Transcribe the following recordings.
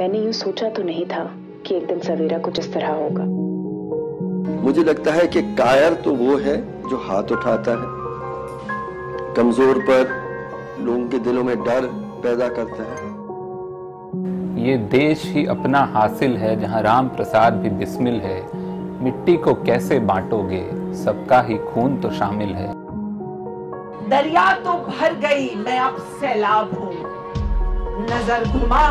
मैंने यूं सोचा तो नहीं था कि एक दिन सवेरा कुछ इस तरह होगा। मुझे लगता है कि कायर तो वो है जो हाथ उठाता है, कमजोर पर लोगों के दिलों में डर पैदा करता है। ये देश ही अपना हासिल है जहाँ राम प्रसाद भी बिस्मिल है। मिट्टी को कैसे बांटोगे, सबका ही खून तो शामिल है। दरिया तो भर गई, मैं अब सैलाब हूँ। नजर घुमा,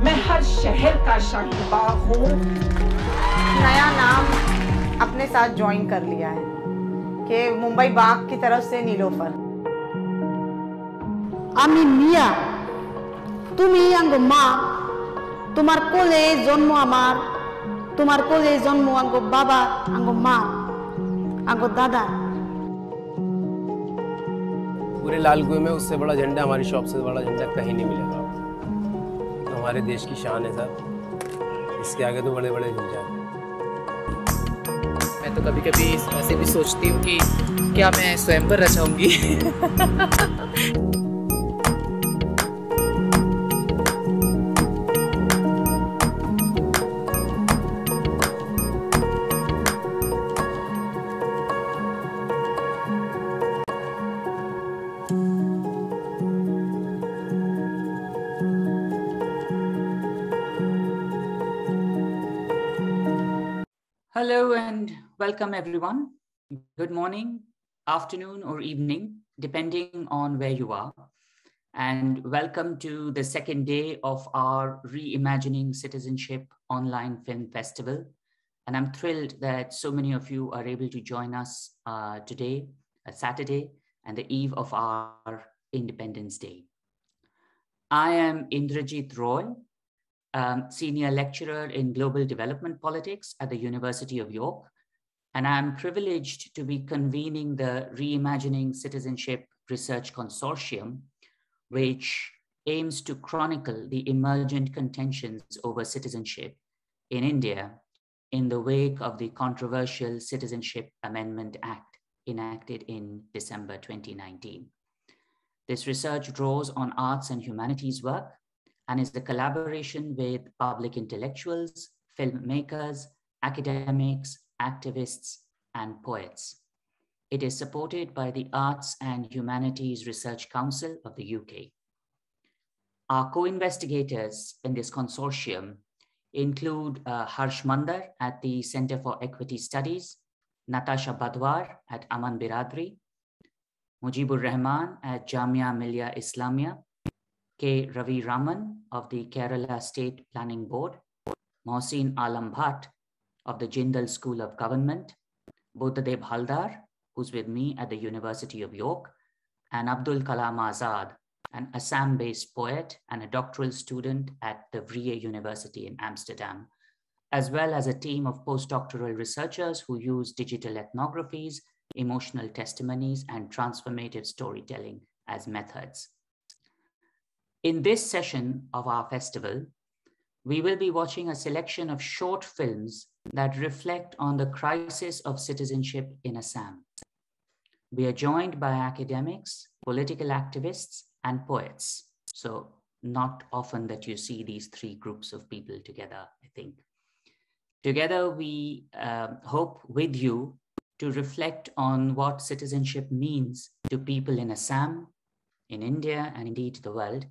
मैं हर शहर का शाहीबाग हूँ। नया नाम अपने साथ ज्वाइन कर लिया है कि मुंबई बाग की तरफ से नीलोफर। आमी मिया, तुमी आंगो मा, तुम्हार कोले जन्म आमार, तुम्हार कोले जन्म आंगो बाबा, आंगो मा, आंगो दादा। पूरे लाल कुएं में उससे बड़ा झंडा, हमारी शॉप से बड़ा झंडा कहीं नहीं मिलेगा। तो हमारे देश की शान है सर, इसके आगे तो बड़े बड़े झंडा हैं। मैं तो कभी कभी ऐसे भी सोचती हूँ कि क्या मैं स्वयं पर रचाऊंगी। Hello and welcome everyone. Good morning, afternoon or evening, depending on where you are. And welcome to the second day of our Reimagining Citizenship online film festival. And I'm thrilled that so many of you are able to join us today, Saturday, and the eve of our Independence Day. I am Indrajit Roy, Senior Lecturer in Global Development Politics at the University of York, and I'm privileged to be convening the Reimagining Citizenship Research Consortium, which aims to chronicle the emergent contentions over citizenship in India in the wake of the controversial Citizenship Amendment Act enacted in December 2019. This research draws on arts and humanities work and is the collaboration with public intellectuals, filmmakers, academics, activists, and poets. It is supported by the Arts and Humanities Research Council of the UK. Our co-investigators in this consortium include Harsh Mandar at the Center for Equity Studies, Natasha Badwar at Aman Biradri, Mujibur Rahman at Jamia Millia Islamia, K. Ravi Raman of the Kerala State Planning Board, Mohsin Alam Bhatt of the Jindal School of Government, Buddhadev Haldar, who's with me at the University of York, and Abdul Kalam Azad, an Assam-based poet and a doctoral student at the Vrije University in Amsterdam, as well as a team of postdoctoral researchers who use digital ethnographies, emotional testimonies, and transformative storytelling as methods. In this session of our festival, we will be watching a selection of short films that reflect on the crisis of citizenship in Assam. We are joined by academics, political activists, and poets. So not often that you see these three groups of people together, I think. Together, we hope with you to reflect on what citizenship means to people in Assam, in India, and indeed the world,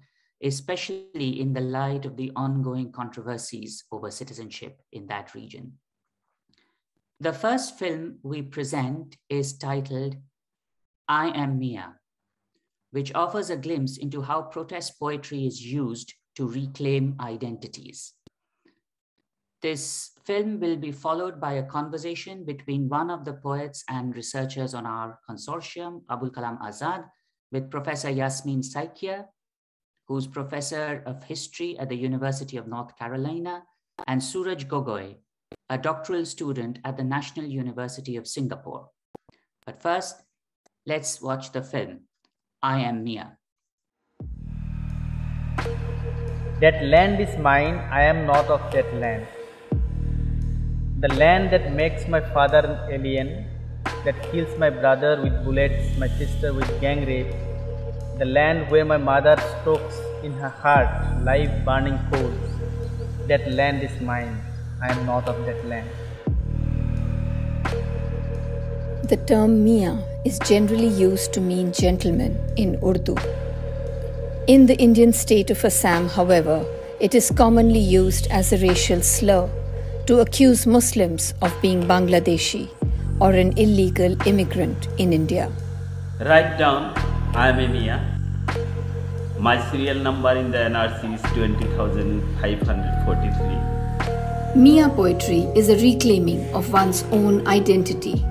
especially in the light of the ongoing controversies over citizenship in that region. The first film we present is titled I Am Mia, which offers a glimpse into how protest poetry is used to reclaim identities. This film will be followed by a conversation between one of the poets and researchers on our consortium, Abdul Kalam Azad, with Professor Yasmin Saikia, who's professor of history at the University of North Carolina, and Suraj Gogoi, a doctoral student at the National University of Singapore. But first, let's watch the film, I Am Mia. That land is mine, I am not of that land. The land that makes my father an alien, that kills my brother with bullets, my sister with gang rape. The land where my mother stokes in her heart live burning coals. that land is mine, I am not of that land. The term Mia is generally used to mean gentleman in Urdu. In the Indian state of Assam, however, it is commonly used as a racial slur to accuse Muslims of being Bangladeshi or an illegal immigrant in India. Write down, I am a Mia. My serial number in the NRC is 20,543. Mia poetry is a reclaiming of one's own identity.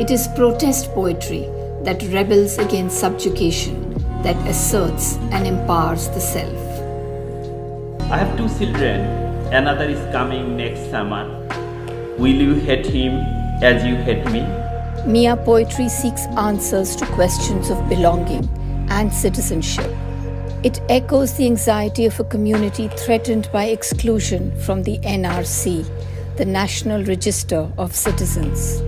It is protest poetry that rebels against subjugation, that asserts and empowers the self. I have 2 children. Another is coming next summer. Will you hate him as you hate me? Mia poetry seeks answers to questions of belonging and citizenship. It echoes the anxiety of a community threatened by exclusion from the NRC, the National Register of Citizens.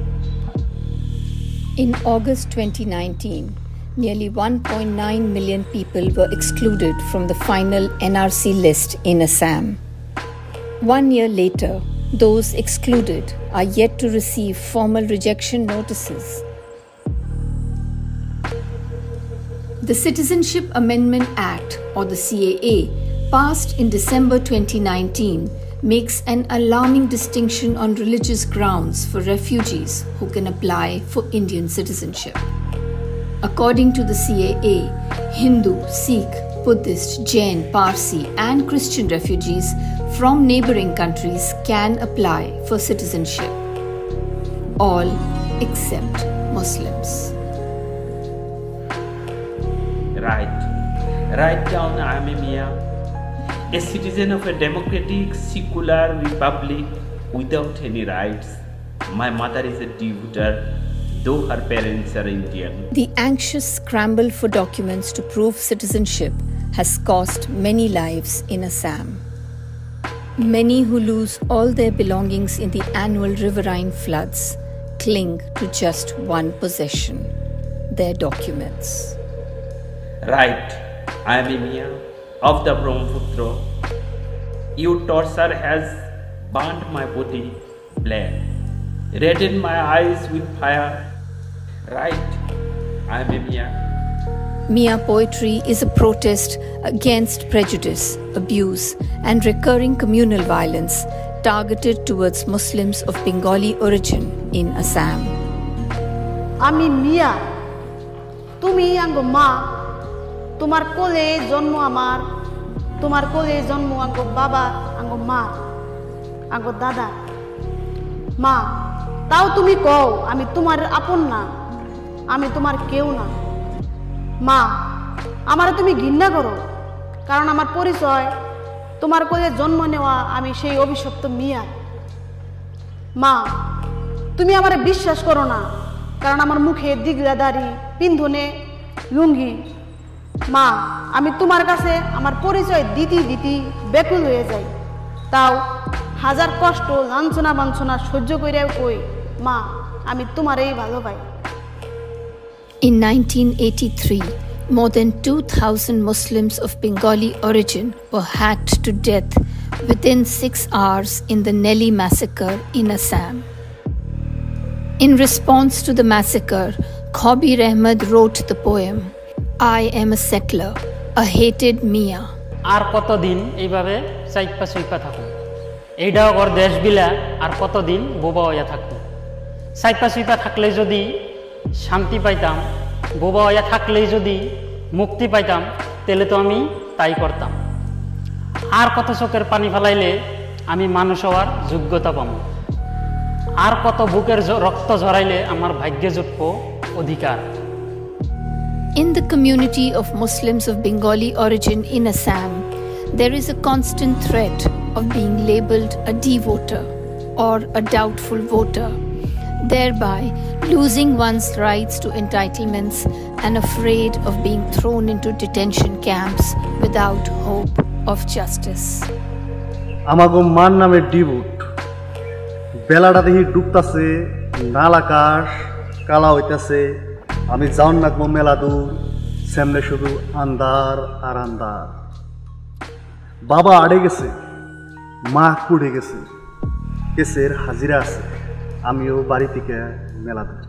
In August 2019, nearly 1.9 million people were excluded from the final NRC list in Assam. 1 year later, those excluded are yet to receive formal rejection notices. The Citizenship Amendment Act, or the CAA, passed in December 2019, makes an alarming distinction on religious grounds for refugees who can apply for Indian citizenship. According to the CAA, Hindu, Sikh, Buddhist, Jain, Parsi, and Christian refugees from neighboring countries can apply for citizenship. All except Muslims. Write down, I am a Mia, a citizen of a democratic, secular republic without any rights. My mother is a devoter, though her parents are Indian. The anxious scramble for documents to prove citizenship has cost many lives in Assam. Many who lose all their belongings in the annual riverine floods cling to just one possession, their documents. Right, I am a Mia of the Brahmaputra. Your torture has burnt my body black, reddened my eyes with fire. Right, I am a Mia. Mia poetry is a protest against prejudice, abuse, and recurring communal violence targeted towards Muslims of Bengali origin in Assam. Ami Mia, tumi ango ma, tumar kole jonmo amar, tumar kole jonmo ango baba, ango ma, ango dada. Ma, tao tumi ko, ami tumar apon na, ami tumar keu na. মা আমারে তুমি ঘৃণা করো কারণ আমার পরিচয় তোমার কোলে জন্ম নেওয়া আমি সেই অভিশপ্ত মিয়া মা তুমি আমারে বিশ্বাস করো না কারণ আমার মুখে দিগলা দাড়ি পিন্ধনে লুঙ্গি মা আমি তোমার কাছে আমার পরিচয় দিতে ব্যাকুল হয়ে যাই তাও হাজার কষ্ট লাঞ্ছনা বাঞ্ছনা সহ্য কইরাও কই মা আমি তোমারই ভালো পাই In 1983, more than 2,000 Muslims of Bengali origin were hacked to death within 6 hours in the Nelly massacre in Assam. In response to the massacre, Khabir Ahmed wrote the poem, I am a settler, a hated Mia. আর কতদিন এইভাবে চাইপা চুইপা থাকুন এইটাও ঘর দেশ বিলা আর কতদিন বোবা হইয়া থাকতো চাইপা চুইপা থাকলে যদি শান্তি পাইতাম বোবা হইয়া থাকলেই যদি মুক্তি পাইতাম তাহলে তো আমি তাই করতাম আর কত চোখের পানি ফেলাইলে আমি মানুষ হওয়ার যোগ্যতা পাব আর কত বুকের রক্ত ঝরাইলে আমার ভাগ্যে জুটব অধিকার In the community of Muslims of Bengali origin in Assam, there is a constant threat of being labelled a D-voter or a doubtful voter, thereby losing one's rights to entitlements and afraid of being thrown into detention camps without hope of justice. Amago man name D-vote. Belada dehi dubtase, nal akash, kala hoitase. আমি যাওন না গো মেলা দূর সামনে শুধু আন্ধার আর আন্ধার বাবা আড়ে গেছে মা পড়ে গেছে, কেসের হাজিরা আছে, আমিও বাড়ি থেকে মেলা দূর।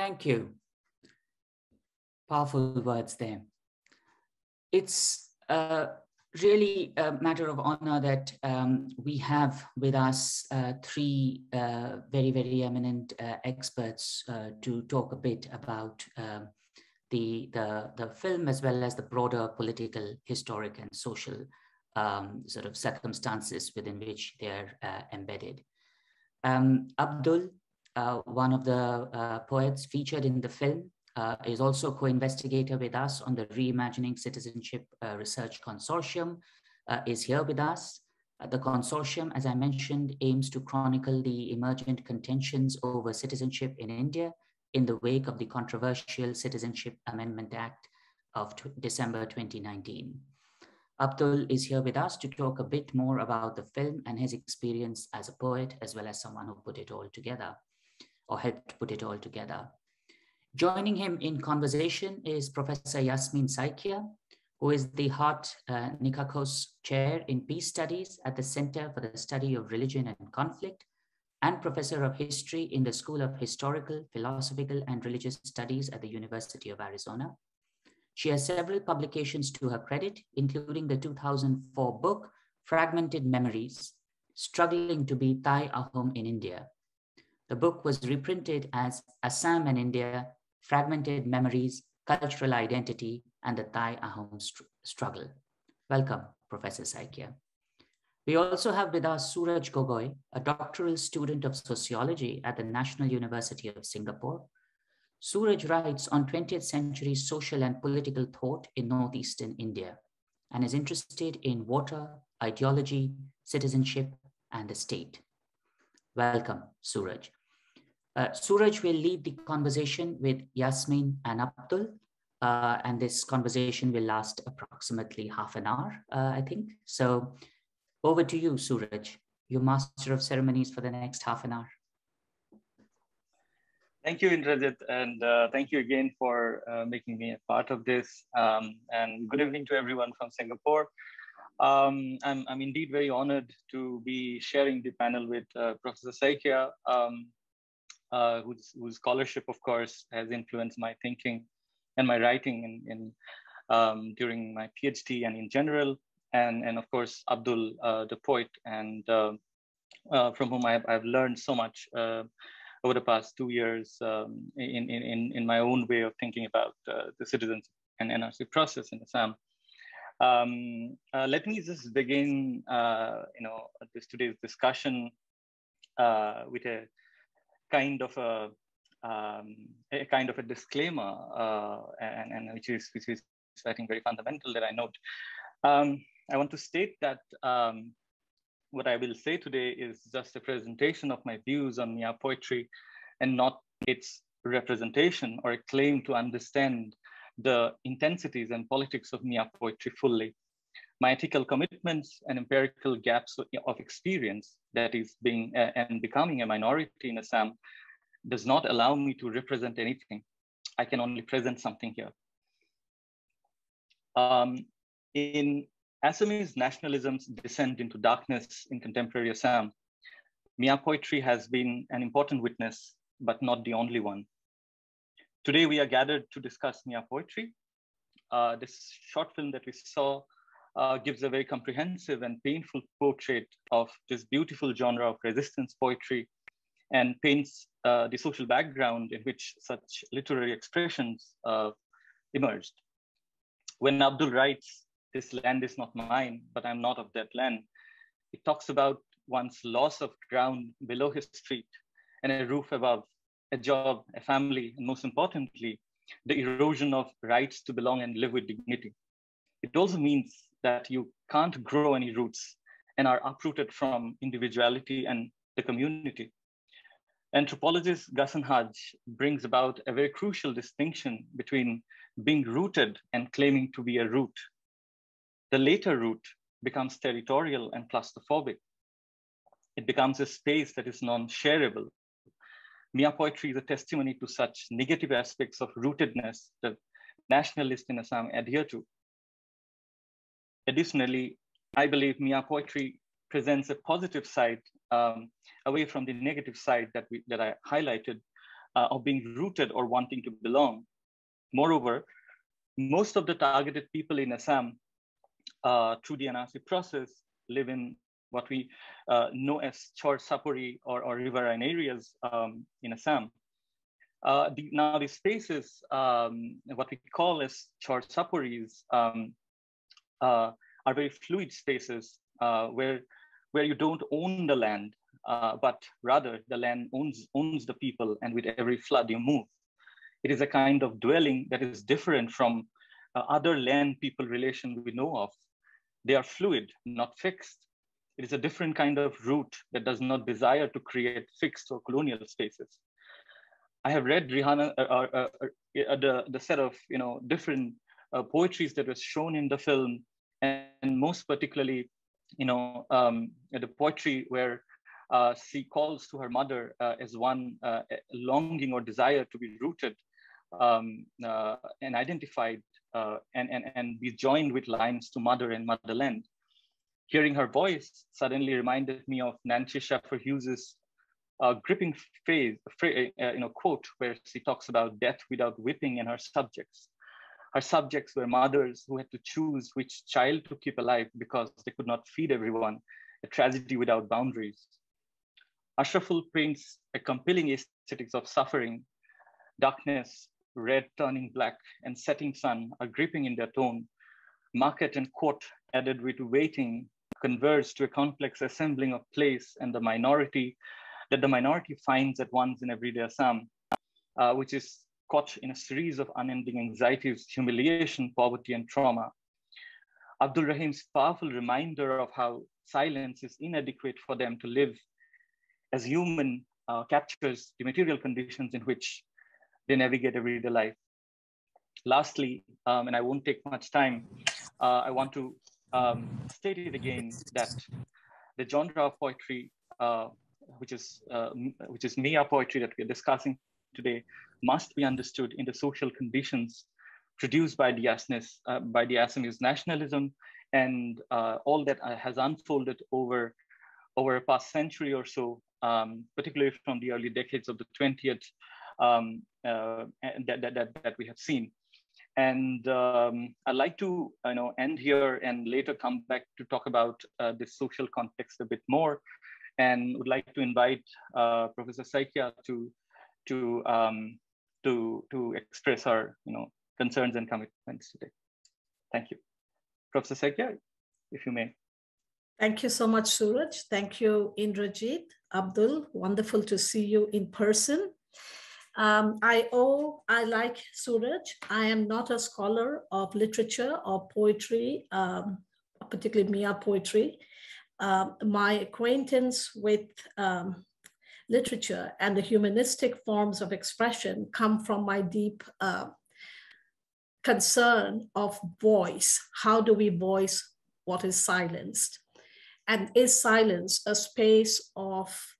Thank you. Powerful words there. It's really a matter of honor that we have with us three very, very eminent experts to talk a bit about the film as well as the broader political, historic and social sort of circumstances within which they're embedded. Abdul, one of the poets featured in the film, is also co-investigator with us on the Reimagining Citizenship Research Consortium, is here with us. The consortium, as I mentioned, aims to chronicle the emergent contentions over citizenship in India in the wake of the controversial Citizenship Amendment Act of December 2019. Abdul is here with us to talk a bit more about the film and his experience as a poet, as well as someone who put it all together, or helped put it all together. Joining him in conversation is Professor Yasmin Saikia, who is the Hart Nikakos Chair in Peace Studies at the Center for the Study of Religion and Conflict, and Professor of History in the School of Historical, Philosophical, and Religious Studies at the University of Arizona. She has several publications to her credit, including the 2004 book, Fragmented Memories, Struggling to be Thai Ahom in India. The book was reprinted as Assam and India, Fragmented Memories, Cultural Identity, and the Thai Ahom Struggle. Welcome, Professor Saikia. We also have with us Suraj Gogoi, a doctoral student of sociology at the National University of Singapore. Suraj writes on 20th century social and political thought in northeastern India and is interested in water, ideology, citizenship, and the state. Welcome, Suraj. Suraj will lead the conversation with Yasmin and Abdul, and this conversation will last approximately half an hour, I think. So over to you, Suraj, your master of ceremonies for the next half an hour. Thank you, Indrajit, and thank you again for making me a part of this. And good evening to everyone from Singapore. I'm indeed very honored to be sharing the panel with Professor Saikia, whose scholarship, of course, has influenced my thinking and my writing during my PhD and in general, and of course, Abdul, the poet, and from whom I've learned so much over the past 2 years in my own way of thinking about the citizenship and NRC process in Assam. Let me just begin, today's discussion with a kind of a disclaimer, and which is I think very fundamental that I note. I want to state that what I will say today is just a presentation of my views on Mia poetry, and not its representation or a claim to understand the intensities and politics of Mia poetry fully. My ethical commitments and empirical gaps of experience that is being and becoming a minority in Assam does not allow me to represent anything. I can only present something here. In Assamese nationalism's descent into darkness in contemporary Assam, Mia poetry has been an important witness, but not the only one. Today, we are gathered to discuss Mia poetry. This short film that we saw gives a very comprehensive and painful portrait of this beautiful genre of resistance poetry and paints the social background in which such literary expressions emerged. When Abdul writes, "This land is not mine, but I'm not of that land," it talks about one's loss of ground below his feet and a roof above, a job, a family, and most importantly, the erosion of rights to belong and live with dignity. It also means that you can't grow any roots and are uprooted from individuality and the community. Anthropologist Ghassan Haj brings about a very crucial distinction between being rooted and claiming to be a root. The later root becomes territorial and claustrophobic. It becomes a space that is non-shareable. Mia poetry is a testimony to such negative aspects of rootedness that nationalists in Assam adhere to. Additionally, I believe Mia poetry presents a positive side away from the negative side that I highlighted of being rooted or wanting to belong. Moreover, most of the targeted people in Assam through the NRC process live in what we know as Chor Sapori or riverine areas in Assam. Now the spaces, what we call as Chor Saporis, are very fluid spaces where you don't own the land, but rather the land owns the people, and with every flood you move. It is a kind of dwelling that is different from other land people relation we know of. They are fluid, not fixed. It is a different kind of root that does not desire to create fixed or colonial spaces. I have read Rihanna, the set of different poetries that was shown in the film, and most particularly, the poetry where she calls to her mother as one longing or desire to be rooted and identified and be joined with lines to mother and motherland. Hearing her voice suddenly reminded me of Nancy Shaffer Hughes's gripping quote where she talks about death without whipping and her subjects. Her subjects were mothers who had to choose which child to keep alive because they could not feed everyone, a tragedy without boundaries. Ashraful paints a compelling aesthetics of suffering. Darkness, red turning black, and setting sun are gripping in their tone. Market and court, added with waiting, converge to a complex assembling of place and the minority finds at once in everyday Assam, which is caught in a series of unending anxieties, humiliation, poverty, and trauma. Abdul Rahim's powerful reminder of how silence is inadequate for them to live as human captures the material conditions in which they navigate everyday life. Lastly, and I won't take much time, I want to state it again that the genre of poetry, which is Mia poetry that we are discussing today, must be understood in the social conditions produced by the Assamese nationalism and all that has unfolded over a past century or so, particularly from the early decades of the 20th, that we have seen. And I'd like to end here and later come back to talk about this social context a bit more, and would like to invite Professor Saikia to express our concerns and commitments today. Thank you. Professor Saikia, if you may. Thank you so much, Suraj. Thank you, Indrajit, Abdul. Wonderful to see you in person. I like Suraj. I am not a scholar of literature or poetry, particularly Mia poetry. My acquaintance with literature and the humanistic forms of expression come from my deep concern of voice. How do we voice what is silenced? And is silence a space of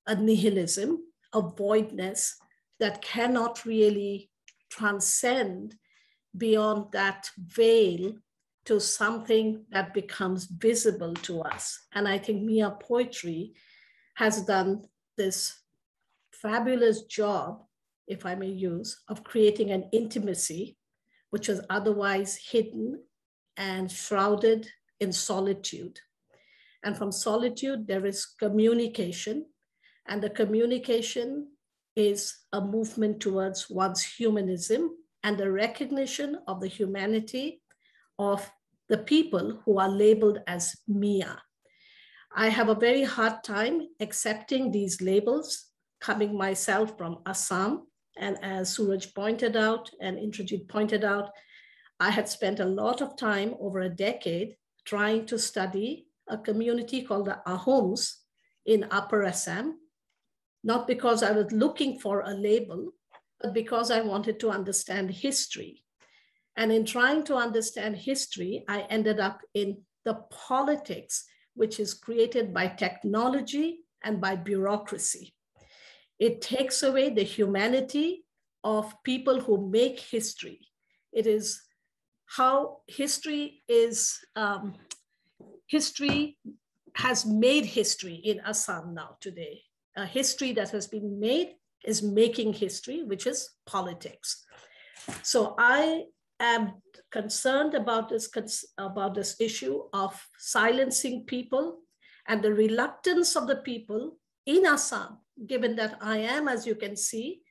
a nihilism, a voidness that cannot really transcend beyond that veil to something that becomes visible to us? And I think Mia poetry has done this fabulous job, if I may use, of creating an intimacy which was otherwise hidden and shrouded in solitude. And from solitude, there is communication. And the communication is a movement towards one's humanism and the recognition of the humanity of the people who are labeled as Mia. I have a very hard time accepting these labels, coming myself from Assam. And as Suraj pointed out and Indrajit pointed out, I had spent a lot of time over a decade trying to study a community called the Ahoms in Upper Assam, not because I was looking for a label, but because I wanted to understand history. And in trying to understand history, I ended up in the politics, which is created by technology and by bureaucracy. It takes away the humanity of people who make history. It is how history is, history has made history in Assam now today. A history that has been made is making history, which is politics. So I am concerned about this issue of silencing people and the reluctance of the people in Assam, given that I am, as you can see,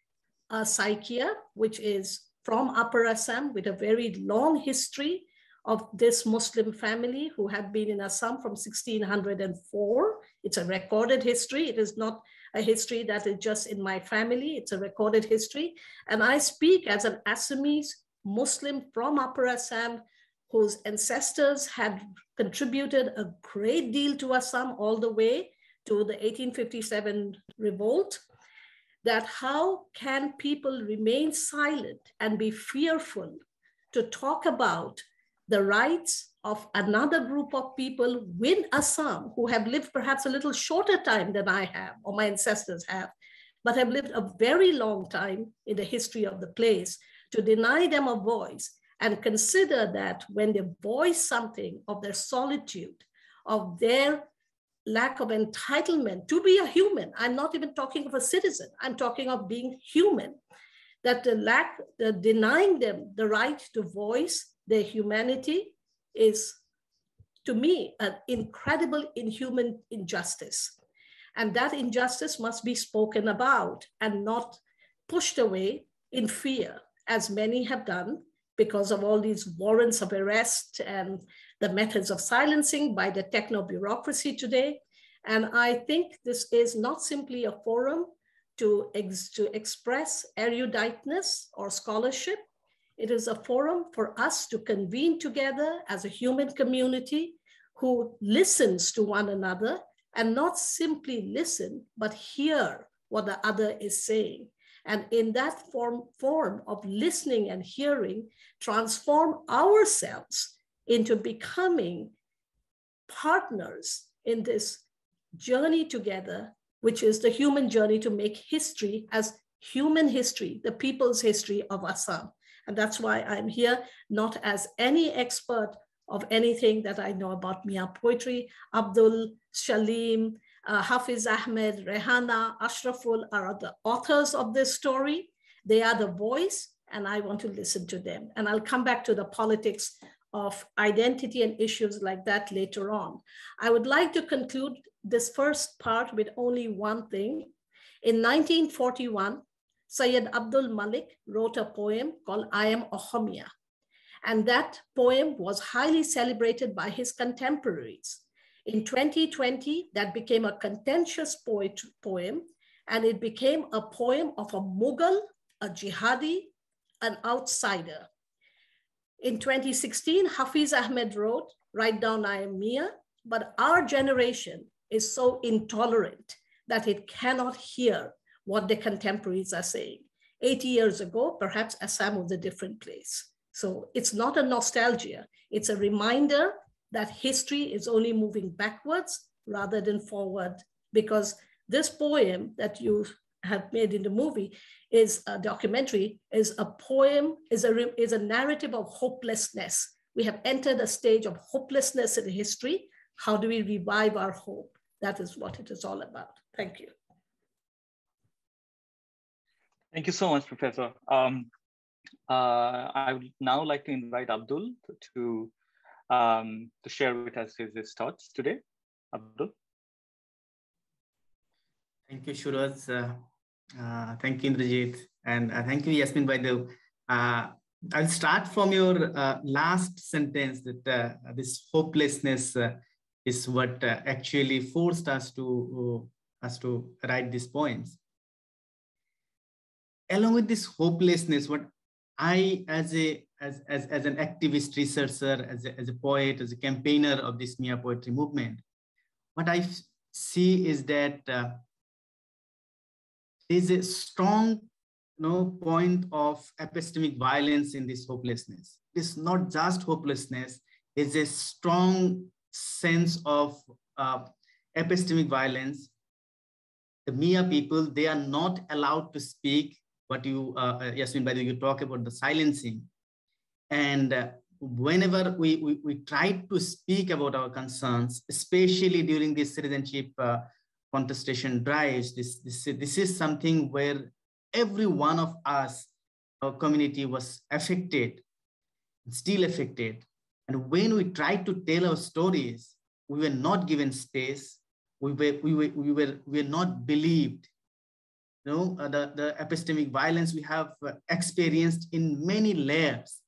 a Saikia, which is from Upper Assam with a very long history of this Muslim family who had been in Assam from 1604. It's a recorded history. It is not a history that is just in my family. It's a recorded history. And I speak as an Assamese Muslim from Upper Assam whose ancestors had contributed a great deal to Assam all the way to the 1857 revolt, that how can people remain silent and be fearful to talk about the rights of another group of people in Assam who have lived perhaps a little shorter time than I have or my ancestors have, but have lived a very long time in the history of the place, to deny them a voice and consider that when they voice something of their solitude, of their lack of entitlement to be a human, I'm not even talking of a citizen, I'm talking of being human, that the denying them the right to voice their humanity is, to me, an incredible inhuman injustice. And that injustice must be spoken about and not pushed away in fear, as many have done because of all these warrants of arrest and the methods of silencing by the techno-bureaucracy today. And I think this is not simply a forum to express eruditeness or scholarship. It is a forum for us to convene together as a human community who listens to one another and not simply listen, but hear what the other is saying. And in that form of listening and hearing, transform ourselves into becoming partners in this journey together, which is the human journey to make history as human history, the people's history of Assam. And that's why I'm here, not as any expert of anything that I know about Mia poetry. Abdul, Shalim, Hafiz Ahmed, Rehana, Ashraful are the authors of this story. They are the voice, and I want to listen to them. And I'll come back to the politics of identity and issues like that later on. I would like to conclude this first part with only one thing. In 1941, Syed Abdul Malik wrote a poem called I Am Ohomia. And that poem was highly celebrated by his contemporaries. In 2020, that became a contentious poem, and it became a poem of a Mughal, a jihadi, an outsider. In 2016, Hafiz Ahmed wrote, write down I am Mia, but our generation is so intolerant that it cannot hear what the contemporaries are saying. 80 years ago, perhaps Assam was a different place. So it's not a nostalgia, it's a reminder that history is only moving backwards rather than forward, because this poem that you have made in the movie is a documentary, is a poem, is a narrative of hopelessness. We have entered a stage of hopelessness in history. How do we revive our hope? That is what it is all about. Thank you. Thank you so much, Professor. I would now like to invite Abdul to share with us his thoughts today. Abdul. Thank you, Suraj. Thank you, Indrajit. And thank you, Yasmin, by the I'll start from your last sentence that this hopelessness is what actually forced us to write these poems. Along with this hopelessness, what I, as an activist researcher, as a poet, as a campaigner of this Mia poetry movement, what I see is that there's a strong point of epistemic violence in this hopelessness. It's not just hopelessness, it's a strong sense of epistemic violence. The Mia people, they are not allowed to speak. What you, Yasmin, by the way, you talk about the silencing. And whenever we try to speak about our concerns, especially during this citizenship contestation drives, this is something where every one of us, our community, was affected, still affected. And when we tried to tell our stories, we were not given space. We were not believed. The epistemic violence we have experienced in many layers.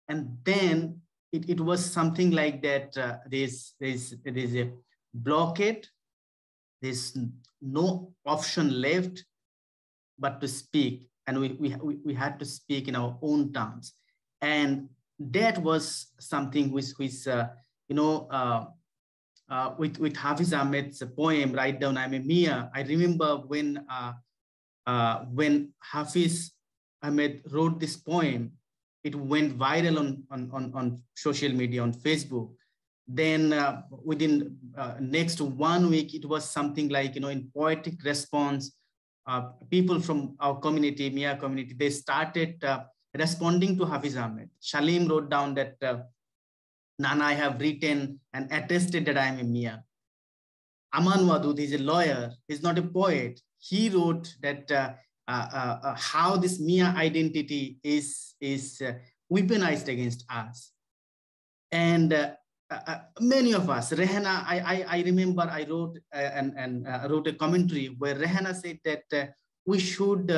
And then it was something like that. There's a blockade. There's no option left but to speak, and we had to speak in our own terms, and that was something which with Hafiz Ahmed's poem "Write Down I'm a Mia." I remember when Hafiz Ahmed wrote this poem, it went viral on social media, on Facebook. Then within next 1 week, it was something like in poetic response. People from our community, Mia community, they started responding to Hafiz Ahmed. Shalim wrote down that, Nana, I have written and attested that I am a Mia. Aman Wadud, he's a lawyer, he's not a poet. He wrote that how this Mia identity is weaponized against us. And many of us, Rehana, I remember I wrote wrote a commentary where Rehana said that we should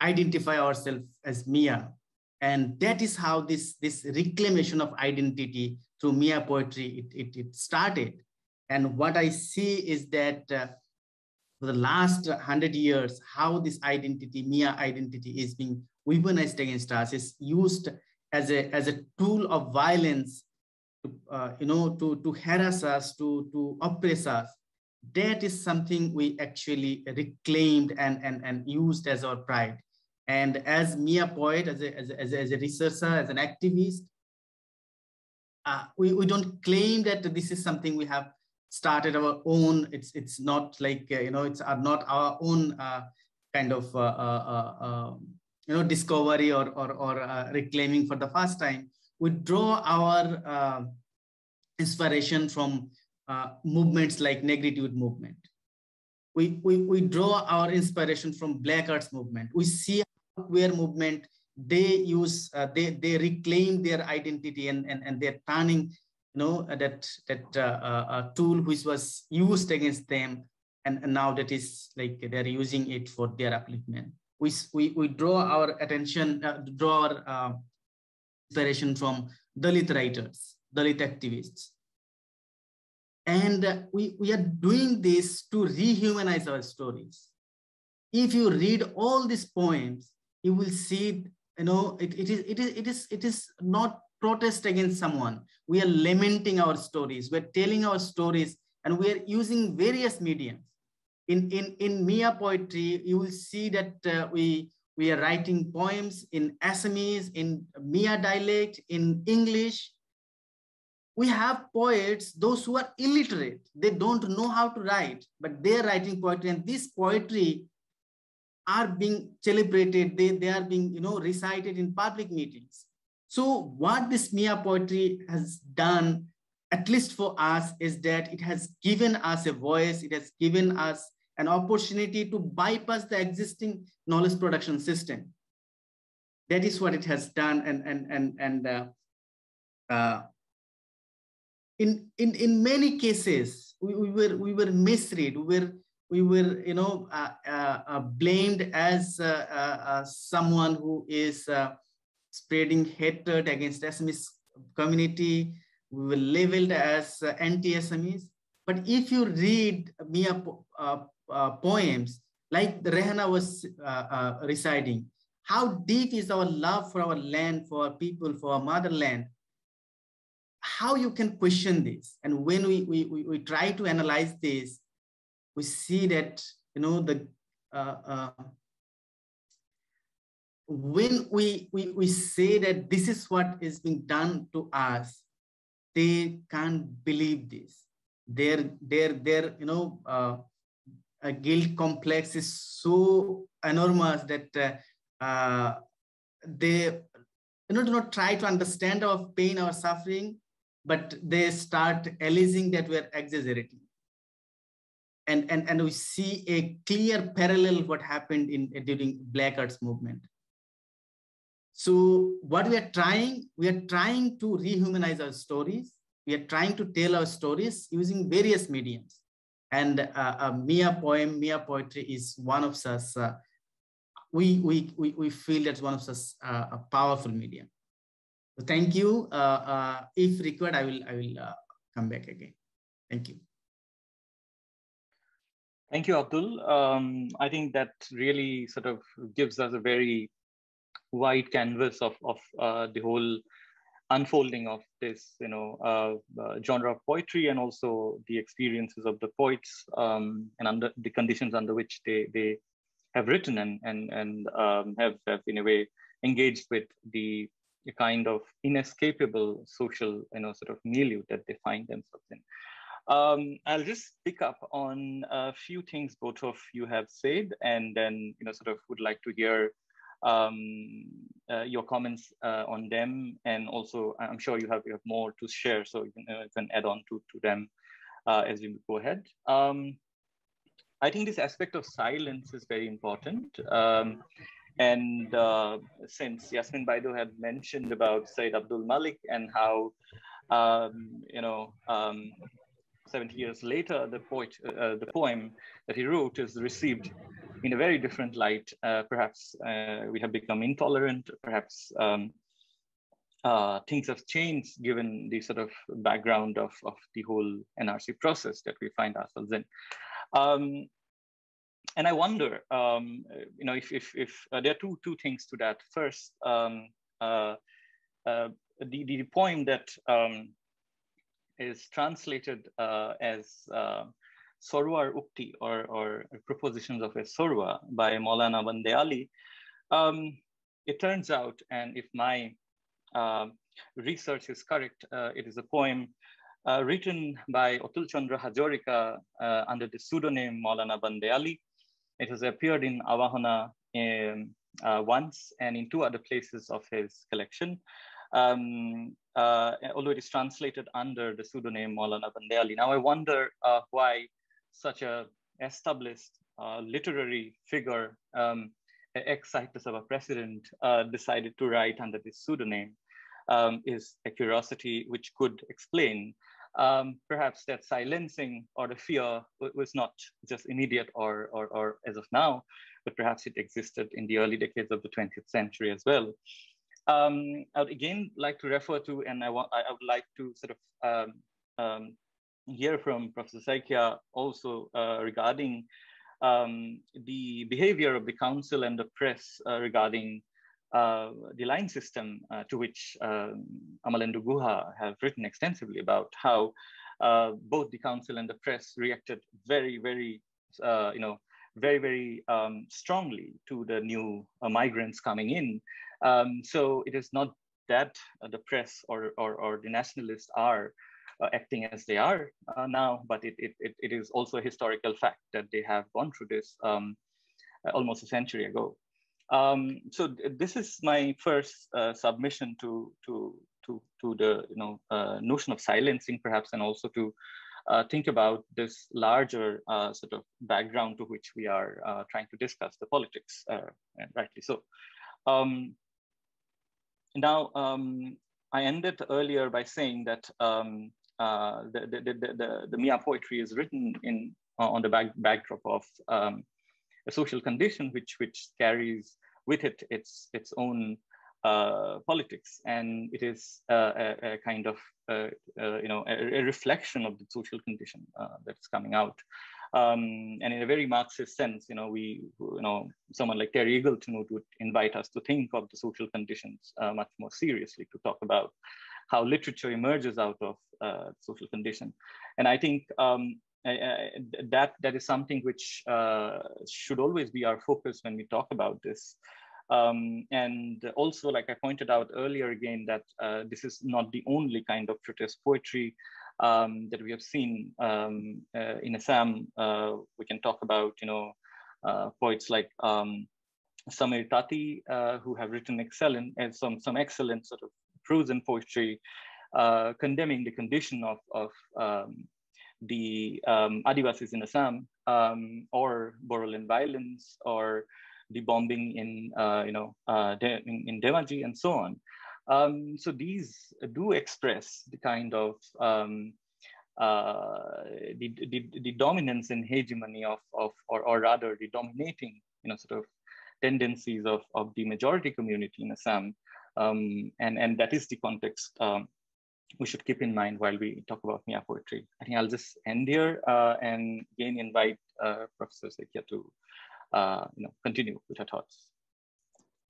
identify ourselves as Mia. And that is how this reclamation of identity through Mia poetry, it started. And what I see is that for the last 100 years, how this identity, Mia identity, is being weaponized against us, is used as a tool of violence to harass us, to oppress us. That is something we actually reclaimed and used as our pride. And as Mia poet, as a researcher, as an activist, we don't claim that this is something we have started our own. It's not like it's not our own kind of discovery or reclaiming for the first time. We draw our inspiration from movements like Negritude movement. We draw our inspiration from Black Arts movement. We see how queer movement, they use, they reclaim their identity and they're turning, that tool which was used against them, and now that is like they're using it for their upliftment. We draw our attention, draw our inspiration from Dalit writers, Dalit activists. And we are doing this to rehumanize our stories. If you read all these poems, you will see, it is not protest against someone. We are lamenting our stories. We're telling our stories, and we are using various mediums. In Mia poetry, you will see that we are writing poems in Assamese, in Mia dialect, in English. We have poets, those who are illiterate, they don't know how to write, but they're writing poetry, and this poetry are being celebrated. They are being, recited in public meetings. So what this Mia poetry has done, at least for us, is that it has given us a voice. It has given us an opportunity to bypass the existing knowledge production system. That is what it has done. In many cases, we were misread. We were we were, blamed as someone who is spreading hatred against Assamese community. We were labeled as anti-Assamese. But if you read Mia poems, like the Rehana was reciting, how deep is our love for our land, for our people, for our motherland? How you can question this? And when we try to analyze this, we see that, when we say that this is what is being done to us, they can't believe this. Their guilt complex is so enormous that they do not try to understand our pain, our suffering, but they start alleging that we're exaggerating. And we see a clear parallel what happened during Black Arts movement. So what we are trying to rehumanize our stories. We are trying to tell our stories using various mediums. And Mia poetry is one of such. We feel that's one of such a powerful medium. So thank you. If required, I will come back again. Thank you. Thank you, Abdul. I think that really sort of gives us a very wide canvas of the whole unfolding of this, genre of poetry, and also the experiences of the poets and under the conditions under which they have written and have in a way engaged with the kind of inescapable social, sort of milieu that they find themselves in. I'll just pick up on a few things both of you have said, and then sort of would like to hear your comments on them, and also I'm sure you have more to share, so you can add on to them as we go ahead. I think this aspect of silence is very important, and since Yasmin Baido had mentioned about Said Abdul Malik and how 70 years later the poem that he wrote is received in a very different light. Perhaps we have become intolerant, perhaps things have changed given the sort of background of the whole NRC process that we find ourselves in. And I wonder, if there are two things to that. First, the poem that is translated as Sorwar Ukti or Propositions of a Sorwa by Maulana Bande Ali. It turns out, and if my research is correct, it is a poem written by Atul Chandra Hajorika under the pseudonym Maulana Bande Ali. It has appeared in Awahana once and in 2 other places of his collection. Although it is translated under the pseudonym Maulana Bande Ali. Now I wonder why such a established literary figure, ex-Sahitya Sabha president, decided to write under this pseudonym is a curiosity which could explain perhaps that silencing or the fear was not just immediate or as of now, but perhaps it existed in the early decades of the 20th century as well. I would again like to refer to, and I would like to sort of hear from Professor Saikia also regarding the behavior of the council and the press regarding the line system to which Amalendu Guha have written extensively about how both the council and the press reacted very, very, very strongly to the new migrants coming in. So it is not that the press or the nationalists are acting as they are now, but it is also a historical fact that they have gone through this almost a century ago. So this is my first submission to the notion of silencing, perhaps, and also to think about this larger sort of background to which we are trying to discuss the politics, rightly so. Now, I ended earlier by saying that the Mia poetry is written on the backdrop of a social condition which carries with it its own politics, and it is a kind of a reflection of the social condition that's coming out. And in a very Marxist sense, someone like Terry Eagleton would invite us to think of the social conditions much more seriously, to talk about how literature emerges out of social condition. And I think that is something which should always be our focus when we talk about this. And also, like I pointed out earlier again, that this is not the only kind of protest poetry that we have seen in Assam. We can talk about, poets like Samir Tati, who have written some excellent sort of prose and poetry condemning the condition of the Adivasis in Assam, or Boroland violence, or the bombing in Dhemaji, and so on. So these do express the kind of the dominance and hegemony of or rather the dominating sort of tendencies of the majority community in Assam, and that is the context we should keep in mind while we talk about Mia poetry. I think I'll just end here and again invite Professor Saikia to continue with her thoughts.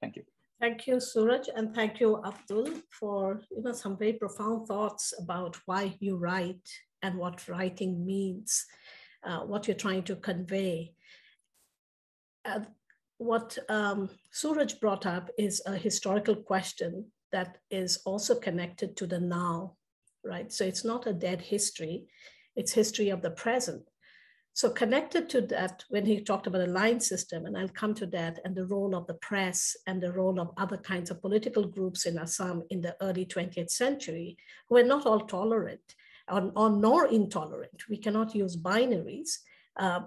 Thank you. Thank you, Suraj, and thank you, Abdul, for some very profound thoughts about why you write and what writing means, what you're trying to convey. What Suraj brought up is a historical question that is also connected to the now, right? So it's not a dead history, it's history of the present. So connected to that, when he talked about a line system, and I'll come to that, and the role of the press and the role of other kinds of political groups in Assam in the early 20th century, who were not all tolerant or nor intolerant. We cannot use binaries.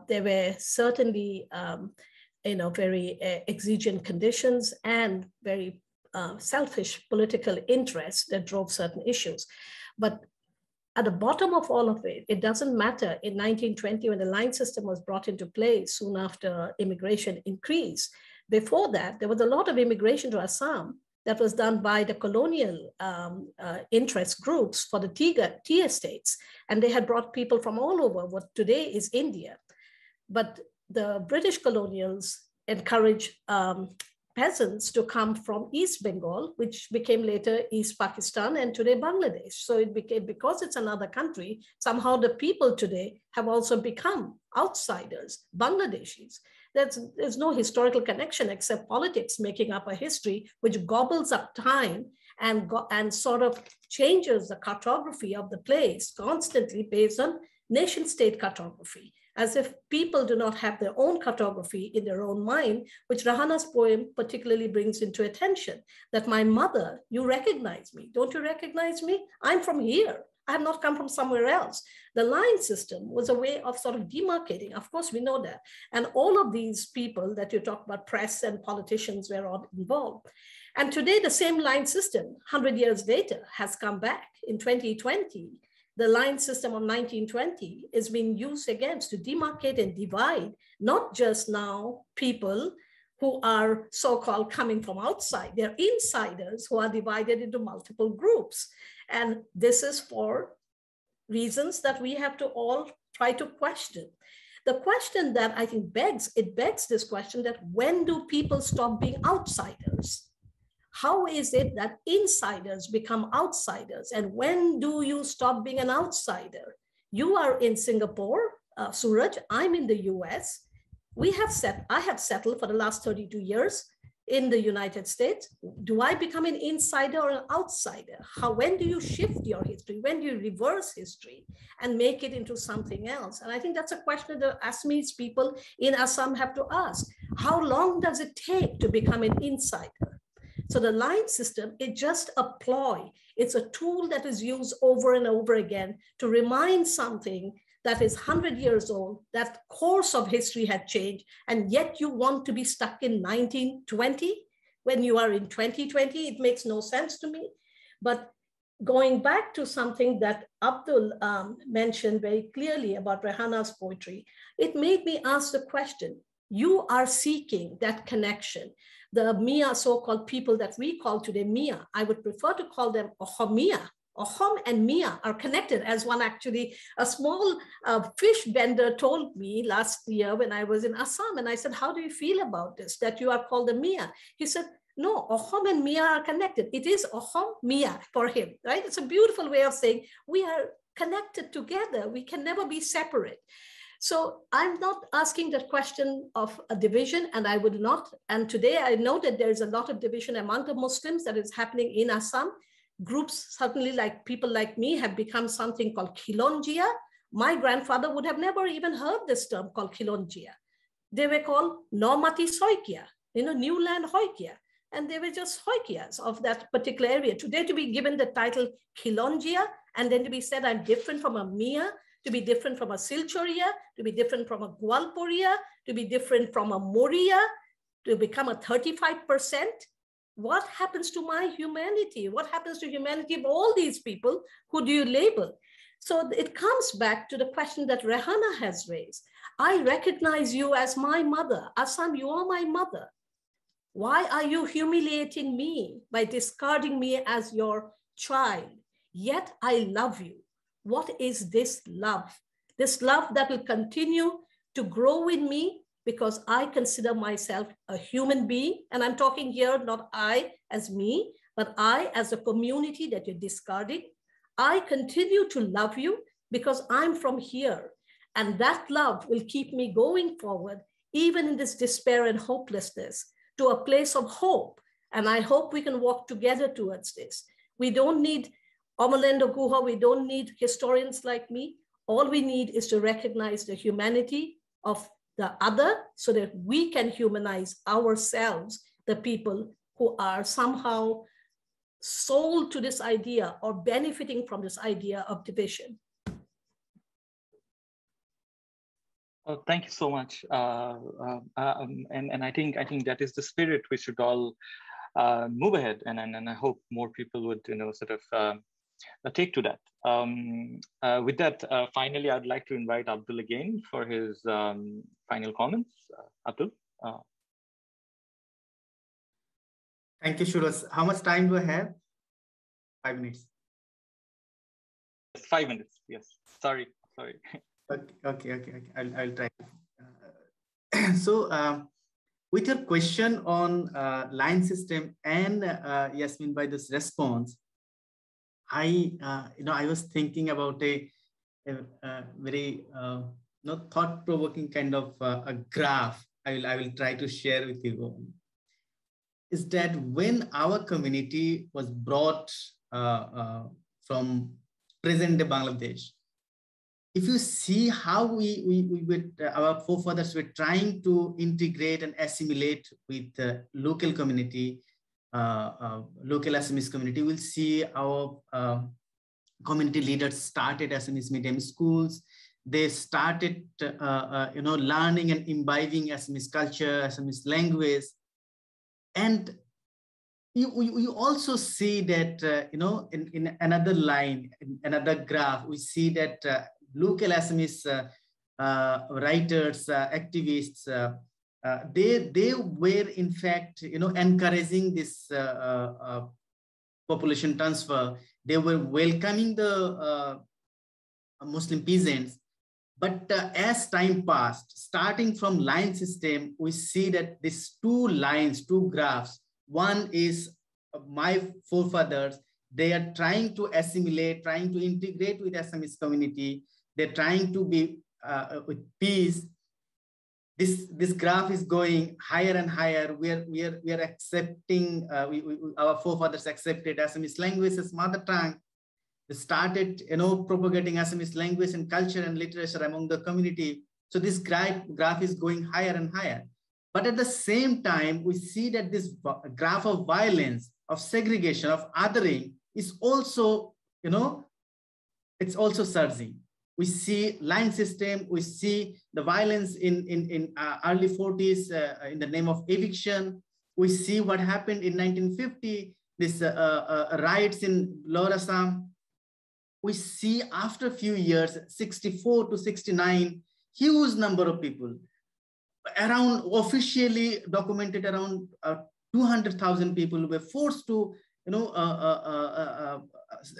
There were certainly, very exigent conditions and very selfish political interests that drove certain issues. But at the bottom of all of it, it doesn't matter. In 1920, when the line system was brought into place, soon after immigration increased, before that, there was a lot of immigration to Assam that was done by the colonial interest groups for the tea estates. And they had brought people from all over what today is India. But the British colonials encouraged peasants to come from East Bengal, which became later East Pakistan and today Bangladesh. So it became, because it's another country, somehow the people today have also become outsiders, Bangladeshis. There's no historical connection except politics making up a history which gobbles up time and sort of changes the cartography of the place constantly based on nation-state cartography, as if people do not have their own cartography in their own mind, which Rahana's poem particularly brings into attention, that my mother, you recognize me. Don't you recognize me? I'm from here. I have not come from somewhere else. The line system was a way of sort of demarcating. Of course, we know that. And all of these people that you talk about, press and politicians, were all involved. And today, the same line system, 100 years later, has come back in 2020. The line system of 1920 is being used against to demarcate and divide, not just now people who are so-called coming from outside, they're insiders who are divided into multiple groups. And this is for reasons that we have to all try to question. The question that I think begs this question that when do people stop being outsiders? How is it that insiders become outsiders? And when do you stop being an outsider? You are in Singapore, Suraj, I'm in the US. I have settled for the last 32 years in the United States. Do I become an insider or an outsider? When do you shift your history? When do you reverse history and make it into something else? And I think that's a question that Assamese people in Assam have to ask. How long does it take to become an insider? So the line system is just a ploy. It's a tool that is used over and over again to remind something that is 100 years old, that course of history had changed, and yet you want to be stuck in 1920 when you are in 2020. It makes no sense to me. But going back to something that Abdul mentioned very clearly about Rehana's poetry, it made me ask the question, you are seeking that connection. The Mia so-called people that we call today Mia, I would prefer to call them Ohomia. Ohom and Mia are connected, as one actually, a small fish vendor told me last year when I was in Assam, and I said, how do you feel about this, that you are called a Mia? He said, no, Ohom and Mia are connected. It is Ohom, Mia for him, right? It's a beautiful way of saying we are connected together. We can never be separate. So I'm not asking the question of a division, and I would not. And today I know that there's a lot of division among the Muslims that is happening in Assam. Groups, certainly like people like me, have become something called Khilonjia. My grandfather would have never even heard this term called Khilonjia. They were called Normati Saikia, New Land Hoikia. And they were just Hoikias of that particular area. Today to be given the title Khilonjia, and then to be said I'm different from a Mia, to be different from a Silchoria, to be different from a Gwalporia, to be different from a Moria, to become a 35%. What happens to my humanity? What happens to humanity of all these people? Who do you label? So it comes back to the question that Rehana has raised. I recognize you as my mother. Assam, you are my mother. Why are you humiliating me by discarding me as your child? Yet I love you. What is this love? This love that will continue to grow in me because I consider myself a human being. And I'm talking here, not I as me, but I as a community that you're discarding. I continue to love you because I'm from here. And that love will keep me going forward, even in this despair and hopelessness, to a place of hope. And I hope we can walk together towards this. We don't need Omalendo Guha, we don't need historians like me. All we need is to recognize the humanity of the other so that we can humanize ourselves, the people who are somehow sold to this idea or benefiting from this idea of division. Oh, thank you so much. And I think that is the spirit we should all move ahead, and I hope more people would take to that. With that, finally, I'd like to invite Abdul again for his final comments. Abdul. Thank you, Suraj. How much time do I have? 5 minutes. 5 minutes. Yes. Sorry. Okay. I'll try. So, with your question on line system and Yasmin by this response, I was thinking about a very thought-provoking kind of a graph. I will try to share with you. Is that when our community was brought from present-day Bangladesh, if you see how our forefathers were trying to integrate and assimilate with local community, local Assamese community, we'll see our community leaders started Assamese medium schools. They started, learning and imbibing Assamese culture, Assamese language. And you also see that, in another line, in another graph, we see that local Assamese writers, activists, they were in fact, encouraging this population transfer. They were welcoming the Muslim peasants. But as time passed, starting from line system, we see that these two lines, two graphs, one is my forefathers, they are trying to assimilate, trying to integrate with Assamese community. They're trying to be with peace. This graph is going higher and higher. We are accepting, our forefathers accepted Assamese language as mother tongue. They started, propagating Assamese language and culture and literature among the community. So this graph is going higher and higher. But at the same time, we see that this graph of violence, of segregation, of othering is also, it's also surging. We see line system, we see the violence in early 40s in the name of eviction. We see what happened in 1950 this riots in Lower Assam, we see after a few years, 64 to 69, huge number of people, around officially documented around 200,000 people were forced to,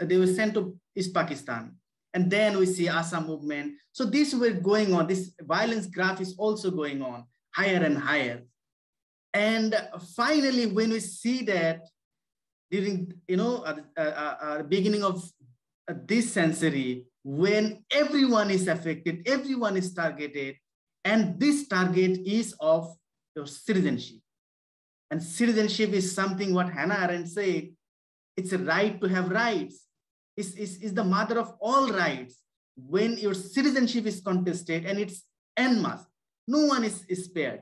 they were sent to East Pakistan. And then we see Assam movement. So these were going on. This violence graph is also going on higher and higher. And finally, when we see that during, beginning of this century, when everyone is affected, everyone is targeted, and this target is of your citizenship. And citizenship is something what Hannah Arendt said, it's a right to have rights. It's the mother of all rights. When your citizenship is contested and it's en masse, no one is spared.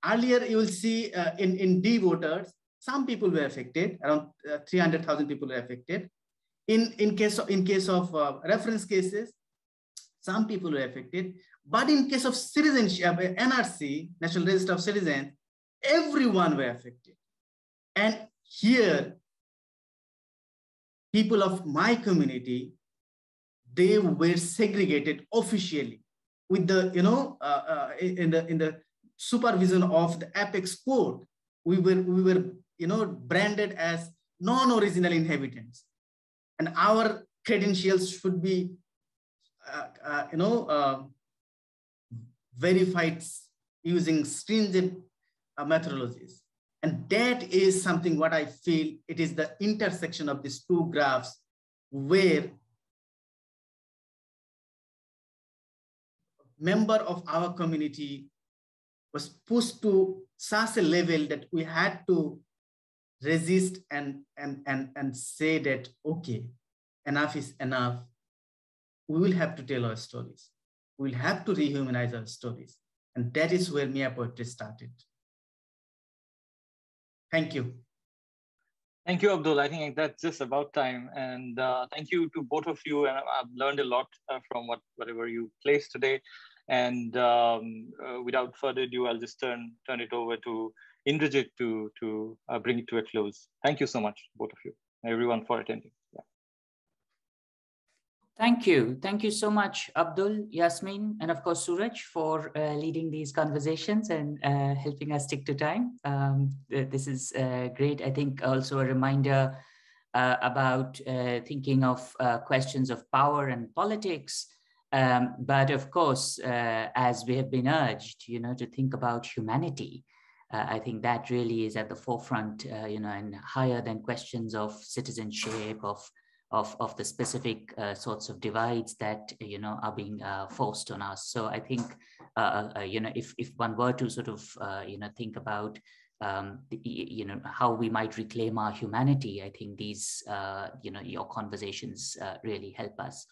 Earlier, you will see in D voters, some people were affected, around 300,000 people were affected. In case of reference cases, some people were affected. But in case of citizenship, NRC, National Register of Citizens, everyone were affected. And here, people of my community, they were segregated officially with the, in the supervision of the apex court. We were branded as non-original inhabitants, and our credentials should be, verified using stringent methodologies. And that is something what I feel, it is the intersection of these two graphs where member of our community was pushed to such a level that we had to resist and say that, okay, enough is enough. We will have to tell our stories. We will have to rehumanize our stories. And that is where Mia poetry started. Thank you. Thank you, Abdul. I think that's just about time. And thank you to both of you. And I've learned a lot from whatever you placed today. And without further ado, I'll just turn it over to Indrajit to bring it to a close. Thank you so much, both of you, everyone, for attending. Yeah. Thank you. Thank you so much, Abdul, Yasmin, and of course, Suraj, for leading these conversations and helping us stick to time. This is great. I think also a reminder about thinking of questions of power and politics. But of course, as we have been urged, to think about humanity. I think that really is at the forefront, and higher than questions of citizenship, of the specific sorts of divides that are being forced on us. So I think if one were to sort of think about how we might reclaim our humanity, I think these your conversations really help us.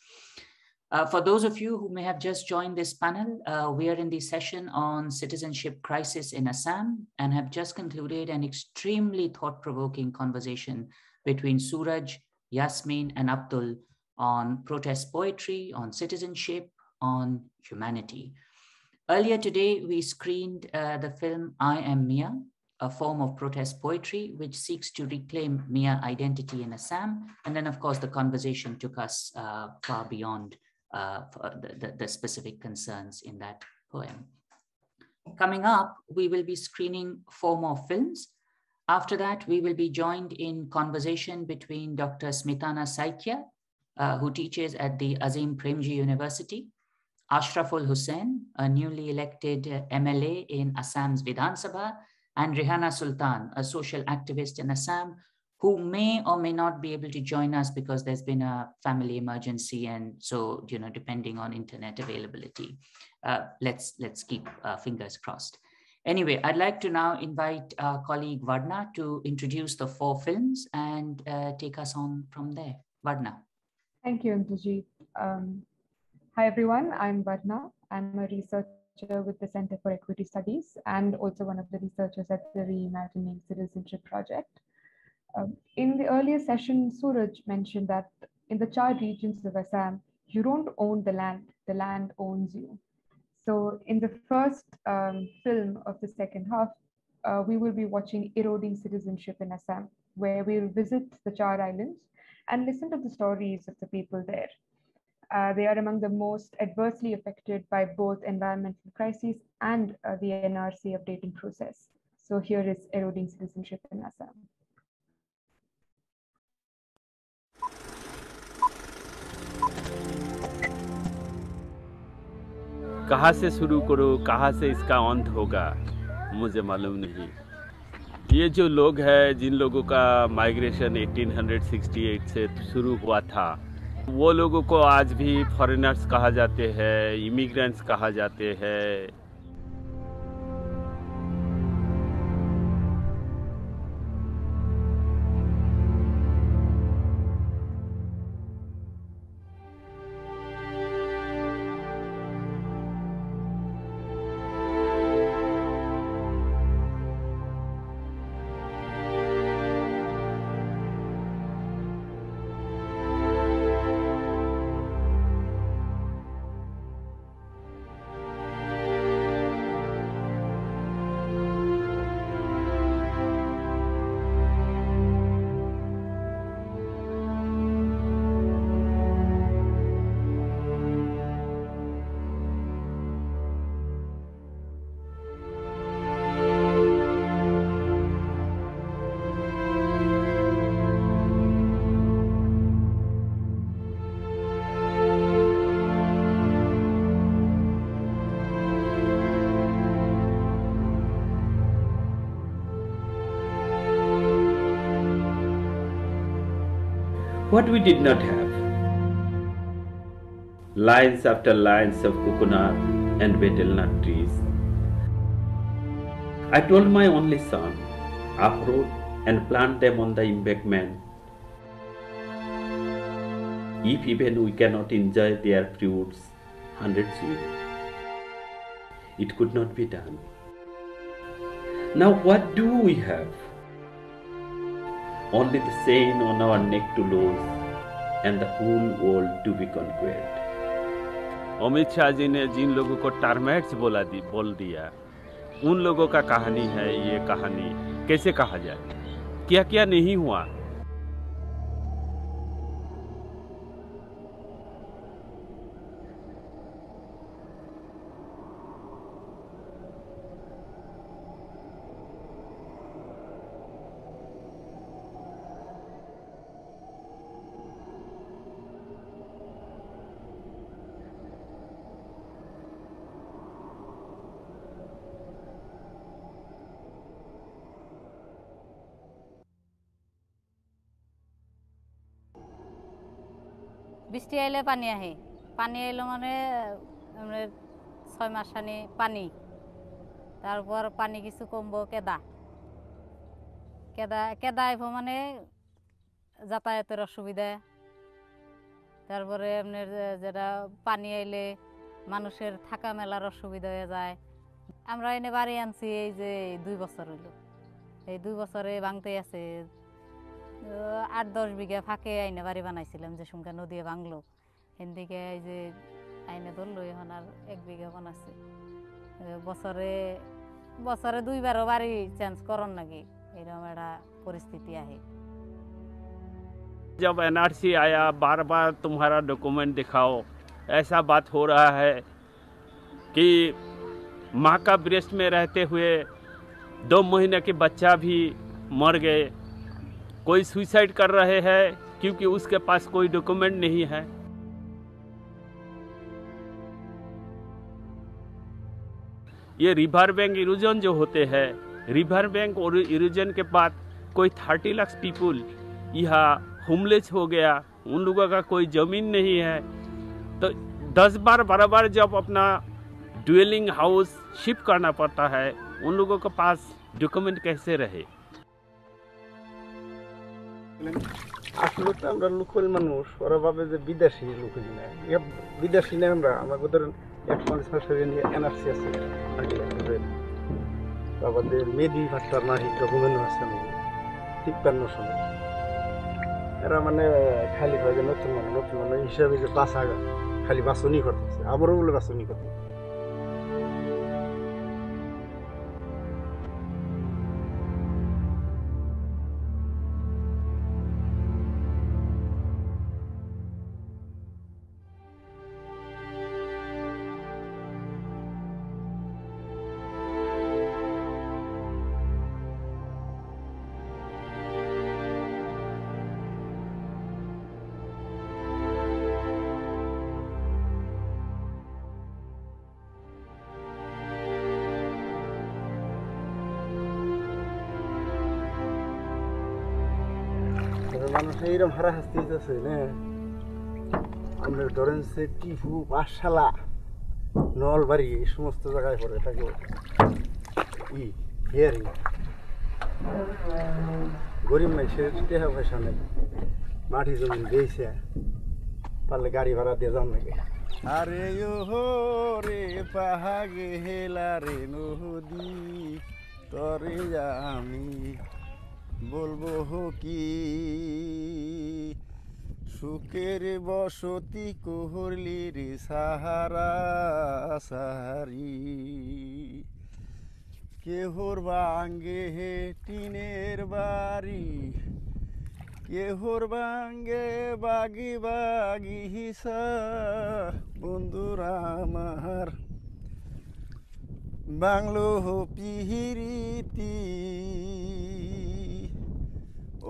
For those of you who may have just joined this panel, we are in the session on citizenship crisis in Assam and have just concluded an extremely thought-provoking conversation between Suraj, Yasmin, and Abdul on protest poetry, on citizenship, on humanity. Earlier today, we screened the film I Am Mia, a form of protest poetry which seeks to reclaim Mia identity in Assam. And then, of course, the conversation took us far beyond the specific concerns in that poem. Coming up, we will be screening 4 more films. After that, we will be joined in conversation between Dr. Smitana Saikia, who teaches at the Azim Premji University, Ashraful Hussain, a newly elected MLA in Assam's Vidhan Sabha, and Rihana Sultan, a social activist in Assam, who may or may not be able to join us because there's been a family emergency, and so depending on internet availability, let's keep fingers crossed. Anyway, I'd like to now invite our colleague Varna to introduce the 4 films and take us on from there. Varna. Thank you, Indrajit. Hi everyone, I'm Varna. I'm a researcher with the Center for Equity Studies and also one of the researchers at the Reimagining Citizenship project. In the earlier session, Suraj mentioned that in the 4 regions of Assam, you don't own the land owns you. So in the first film of the second half, we will be watching Eroding Citizenship in Assam, where we will visit the Char Islands and listen to the stories of the people there. They are among the most adversely affected by both environmental crises and the NRC updating process. So here is Eroding Citizenship in Assam. कहाँ से शुरू करो, कहाँ से इसका अंत होगा, मुझे मालूम नहीं। ये जो लोग हैं, जिन लोगों का माइग्रेशन 1868 से शुरू हुआ था, वो लोगों को आज भी फॉरेनर्स कहा जाते हैं, इमिग्रेंट्स कहा जाते हैं। What we did not have? Lines after lines of coconut and betelnut trees. I told my only son, uproot and plant them on the embankment. If even we cannot enjoy their fruits, hundreds will. It could not be done. Now what do we have? Only the chain on our neck to lose and the whole world to be conquered. Amit Shah ji ने जिन लोगों को टर्मेट्स बोल दिया, उन लोगों का कहानी है ये कहानी। कैसे कहा जाए, क्या क्या नहीं हुआ। বৃষ্টি আইলে পানি আহে, পানি আইলে মানে 6 মাসানি পানি, তারপর পানি কিছু কমবো কেদা আইব মানে যাতায়াতের অসুবিধা। তারপরে আপনার যেটা পানি আইলে মানুষের থাকা মেলার অসুবিধা হয়ে যায়। আমরা এনে বাড়ি আনছি এই যে 2 বছর হইল, এই 2 বছরে ভাঙতে আছে। 8-10 বিঘা ফাঁকে আইনে বাড়ি বানাইছিলাম, যে সুঙ্কা নদী ভাঙলো এদিকে এই যে আইনে ধরলো, এখন আর 1 বিঘা বানাচ্ছে। বছরে 2বারও বাড়ি চেঞ্জ করন নাকি, এরকম একটা পরিস্থিতি আহে। जब एनआरसी आया, बार बार तुम्हारा डॉक्यूमेंट दिखाओ, ऐसा बात हो रहा है कि माँ का ब्रेस्ट में रहते हुए 2 महीने के बच्चा भी मर गए। कोई सुसाइड कर रहे हैं क्योंकि उसके पास कोई डॉक्यूमेंट नहीं है। ये रिवर बैंक इरोजन जो होते हैं, रिवर बैंक और इरोजन के बाद कोई 30 लाख पीपुल यहाँ होमलेस हो गया। उन लोगों का कोई ज़मीन नहीं है, तो 10 बार 12 बार जब अपना ड्वेलिंग हाउस शिफ्ट करना पड़ता है, उन लोगों के पास डॉक्यूमेंट कैसे रहे। আসলে তো আমরা লোকাল মানুষ, ওরা ভাবে যে বিদেশি লোক না, বিদেশি না। আমাদের ধরেন 150 বছরের এনআরসি আছে, আমাদের মেডি ফাস্টার না ডকুমেন্ট আছে ঠিক 50 সালে। এরা মানে খালি হয় যে নতুন মানুষ হিসাবে যে বাসা খালি বাছনি করতেছে, আমারও বলে বাছনি করতে। মানুষ এইরকম হারাহাস্তি হইতেছে না আমরা ধরেন সে টিফু পাঠশালা নলবাড়ি এই সমস্ত জায়গায় পড়ে থাকে হিয়ারিং গরিব মানুষের টেহা পয়সা নেই মাটি জমি দিয়েছে পারলে গাড়ি ভাড়া দিয়ে যান নাকি আরে ও রে পাহাগে হেলা রে নদী তরে আমি বলবো কি সুখের বসতি করলি রে সাহারা সাহারি কেহর বাঙ্গে হে টিনের বাড়ি কেহর বাঙ্গে বাগি বাগি হিসা বন্ধুরা আমার বাংলো পিহিরিতি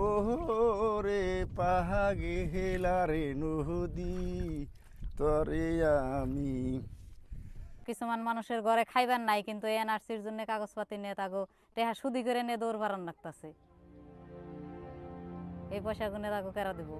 ওরে পাহাগে হেলা রে নদী তরে আমি কিছুমান মানুষের ঘরে খাইবার নাই কিন্তু এনআরসির জন্য কাগজপাতি নিয়ে তাগো টেহা সুদি করে নিয়ে দৌড় বাড়ান লাগতেছে এই পয়সা গুনে তাগো কেরা দিব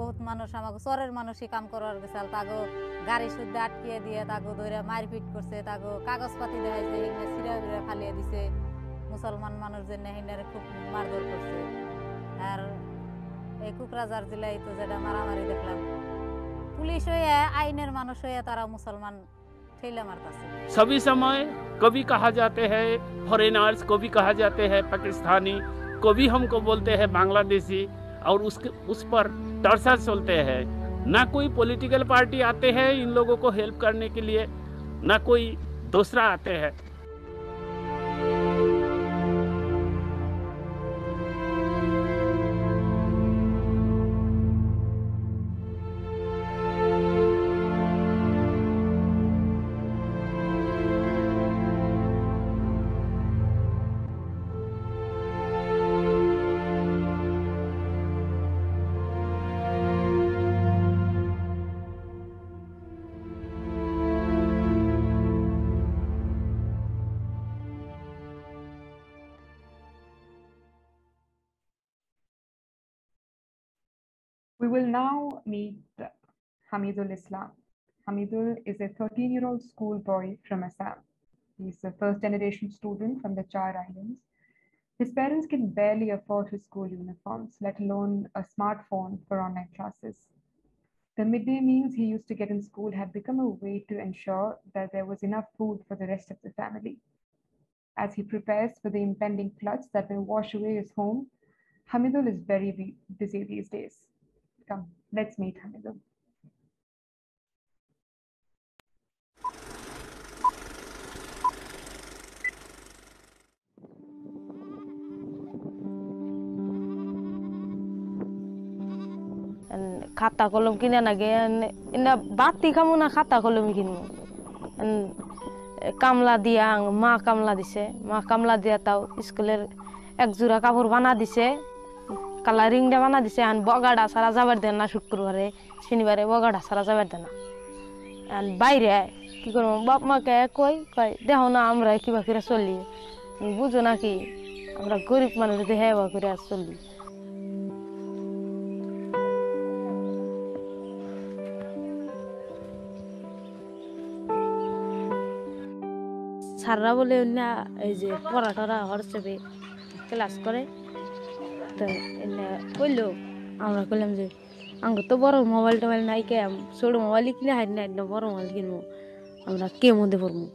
বহুত মানুষ আমাকে চরের মানুষই কাম করার গেছাল তাগো গাড়ি শুদ্ধ আটকিয়ে দিয়ে তাগো ধরে মারপিট করছে তাগো কাগজপাতি দেখাইছে হিনে সিরা বিরা ফালিয়ে দিছে মুসলমান মানুষ যে হিনারে খুব মারধর করছে আর এই কুকরাঝার জেলায় তো যেটা মারামারি দেখলাম পুলিশ হয়ে আইনের মানুষ হয়ে তারা মুসলমান ठेला मारता से सभी समय कभी कहा जाते हैं फॉरेनर्स को भी कहा जाते हैं पाकिस्तानी को भी हमको बोलते हैं बांग्लादेशी और उस पर टर्चर चलते हैं ना कोई पॉलिटिकल पार्टी आते हैं इन लोगों को हेल्प करने के लिए ना कोई दूसरा आते हैं We will now meet Hamidul Islam. Hamidul is a 13-year-old schoolboy from Assam. He's a first-generation student from the Char Islands. His parents can barely afford his school uniforms, let alone a smartphone for online classes. The midday meals he used to get in school had become a way to ensure that there was enough food for the rest of the family. As he prepares for the impending floods that will wash away his home, Hamidul is very busy these days. Come, let's meet Hamidul. খাতা কলম কিনে নাগে এনা বাতি খামো না খাতা কলম কিনবো কামলা দিয়া মা কামলা দিছে মা কামলা দিয়া তাও স্কুলের এক জোড়া কাপড় বানা দিছে কালারিং দা বানা দিছে আন বগাড়া সারা যাবার দেন না শুক্রবারে শনিবারে বগাড়া সারা যাবার দেন না আর বাইরে কি করব বাপ মাকে কই কই দেখো না আমরা কিবা করে চলি বুঝো নাকি আমরা গরিব মানুষ দেহে বা করে চলি সাররা বলে না এই যে পড়াটা হোয়াটসঅ্যাপে ক্লাস করে তো এনে কইলো আমরা কইলাম যে আঙ্গ তো বড় মোবাইল টোবাইল নাই কে ছোট মোবাইল কিনে হাই না বড় মোবাইল কিনবো আমরা কে মধ্যে পড়বো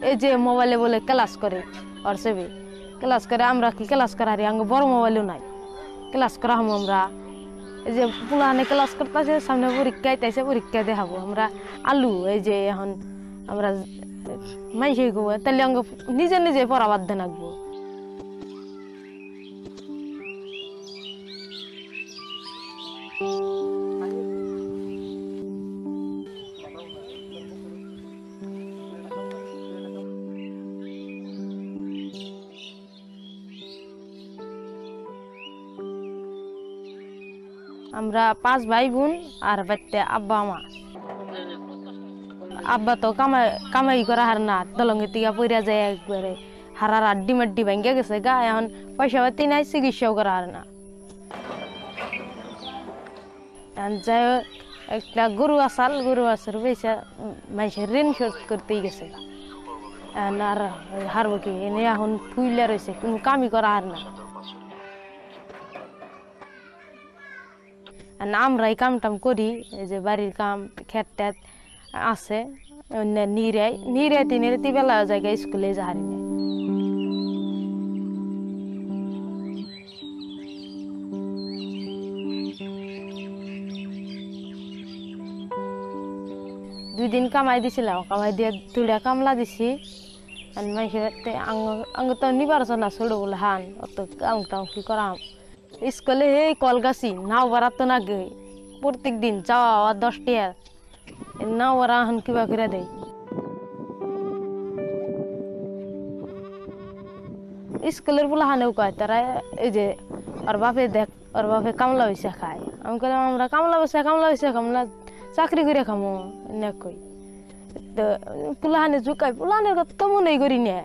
এই যে মোবাইলে বলে ক্লাস করে হোয়াটসঅ্যাপে ক্লাস করে আমরা কি ক্লাস করারি আঙ্গ বড় মোবাইলও নাই ক্লাস করা হবো আমরা এই যে পুলানে ক্লাস করতেছে সামনে পরীক্ষা আইতেছে পরীক্ষা দেখাবো আমরা আলু এই যে এখন আমরা মাইসে গো তাহলে আঙ্গ নিজে নিজে পড়া বাদ দেন আঁকবো আমরা 5 ভাই বোন আর বাচ্চা আব্বা মা আব্বা তো কামাই করা হার না দলঙ্গে টিকা পইরা যায় একবারে হারার আড্ডি মাড্ডি ভাঙ্গা গেছে গা এখন পয়সা পাতি নাই চিকিৎসাও করা হার না যাই একটা গরু আসার পয়সা মানুষের ঋণ শোধ করতেই গেছে আর হারব কি এনে এখন ফুইলা রয়েছে কোনো কামই করা হার না আমরা এই কাম টাম করি এই যে বাড়ির কাম খেত টেত আছে নিরে তিনে বেলা জায়গায় স্কুলে যাহারি না দুই দিন কামাই দিছিলাম কামাই দিয়ে 2টা কামলা দিছি আঙ্গ তো নিবারছ না ছোট বলে হান অত কাম টাম কি করাম স্কুলে এই কলগাছি নাও বাড়া তো না গে প্রত্যেক দিন যাওয়া 10 টাকা নাও বাড়া হান কিবা করে দেয় স্কুলের বলে হানেও কয় তারা এই যে ওর বাপে দেখ ওর বাপে কামলা পয়সা খায় আমি কইলাম আমরা কামলা পয়সা খামলা চাকরি করে খামো না কই তো পুলাহানে জুকাই পুলাহানের কথা তো মনে করি না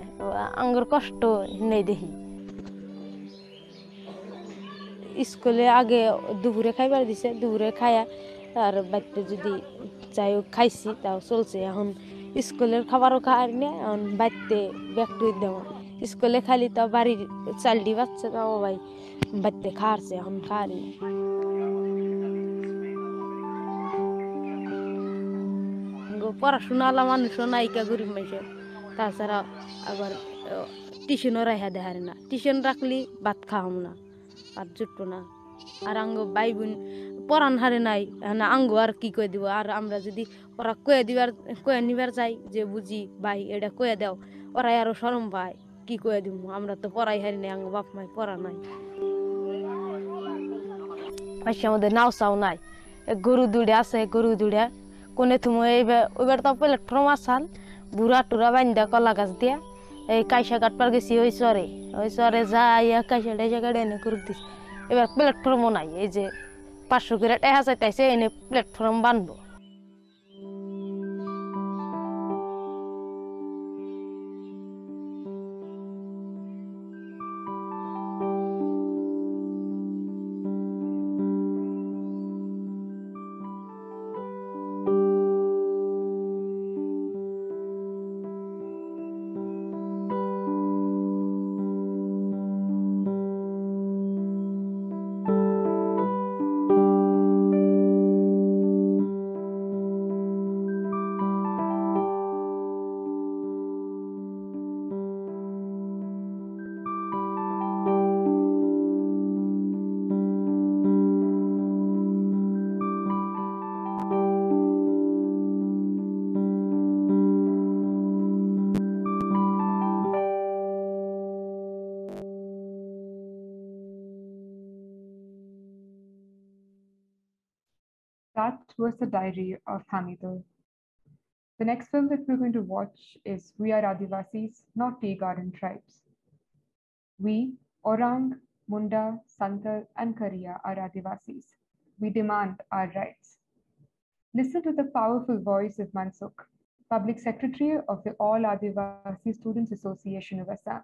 আঙ্গুর কষ্ট নেই দেখি স্কুলে আগে দুপুরে খাইবার দিছে দুপুরে খায়া আর বাড়িতে যদি যাই খাইছি তাও চলছে এখন স্কুলের খাবারও খাই না এখন বাড়িতে ব্যাগটু দেব স্কুলে খালি তাও বাড়ির চালটি বাচ্চা তাও ভাই বাড়িতে খাওয়াছে এখন খাওয়ারি পড়াশোনাওয়ালা মানুষও নায়িকা গরিব মানুষের তাছাড়া আবার টিউশনও রাখা দেখার না টিউশন রাখলি ভাত খাওয়াম না আর জুটবো না আর আঙ্গ ভাই বোন পড়ান হারে নাই আঙ্গ আর কি কয়ে দিব আর আমরা যদি ওরা কয়ে নিবার যাই যে বুঝি ভাই এটা কয়ে দাও ওরাই আরো শরম পায় কি কয়ে দিব আমরা তো পড়াই হারি নাই আঙ্গ বাপ মাই পড়া নাই পাশে আমাদের নাও চাও নাই গরু দুড়ে আছে গরু দুড়ে কোনে তুমি এবার তো প্ল্যাটফর্ম আসাল বুড়া টুরা বান্ধা কলা গাছ দিয়া এই কাইসা কাটবার গেছি ওই চরে যাই কাইসা টাইসা গাড়ি এনে করে দিস এবার প্ল্যাটফর্মও নাই এই যে 500 করে টাকা চাইতেছে এনে platform বানবো That was the diary of Hamidul. The next film that we're going to watch is We Are Adivasis, Not Tea Garden Tribes. We, Orang, Munda, Santal, and Kariya are Adivasis. We demand our rights. Listen to the powerful voice of Mansukh, Public Secretary of the All Adivasi Students Association of Assam,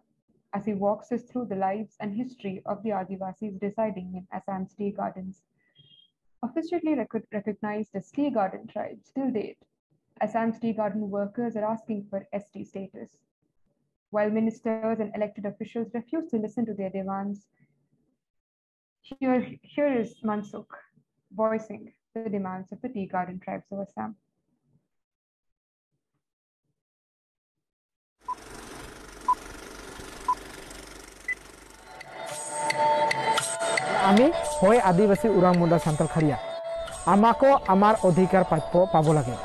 as he walks us through the lives and history of the Adivasis residing in Assam's tea gardens. Officially recognized as tea garden tribes till date, Assam's tea garden workers are asking for ST status. While ministers and elected officials refuse to listen to their demands, here is Mansukh voicing the demands of the tea garden tribes of Assam. আমি হয় আদিবাসী উরাং মুন্ডা সান্তাল খারিয়া আমাকো আমার অধিকার প্রাপ্য পাব লাগে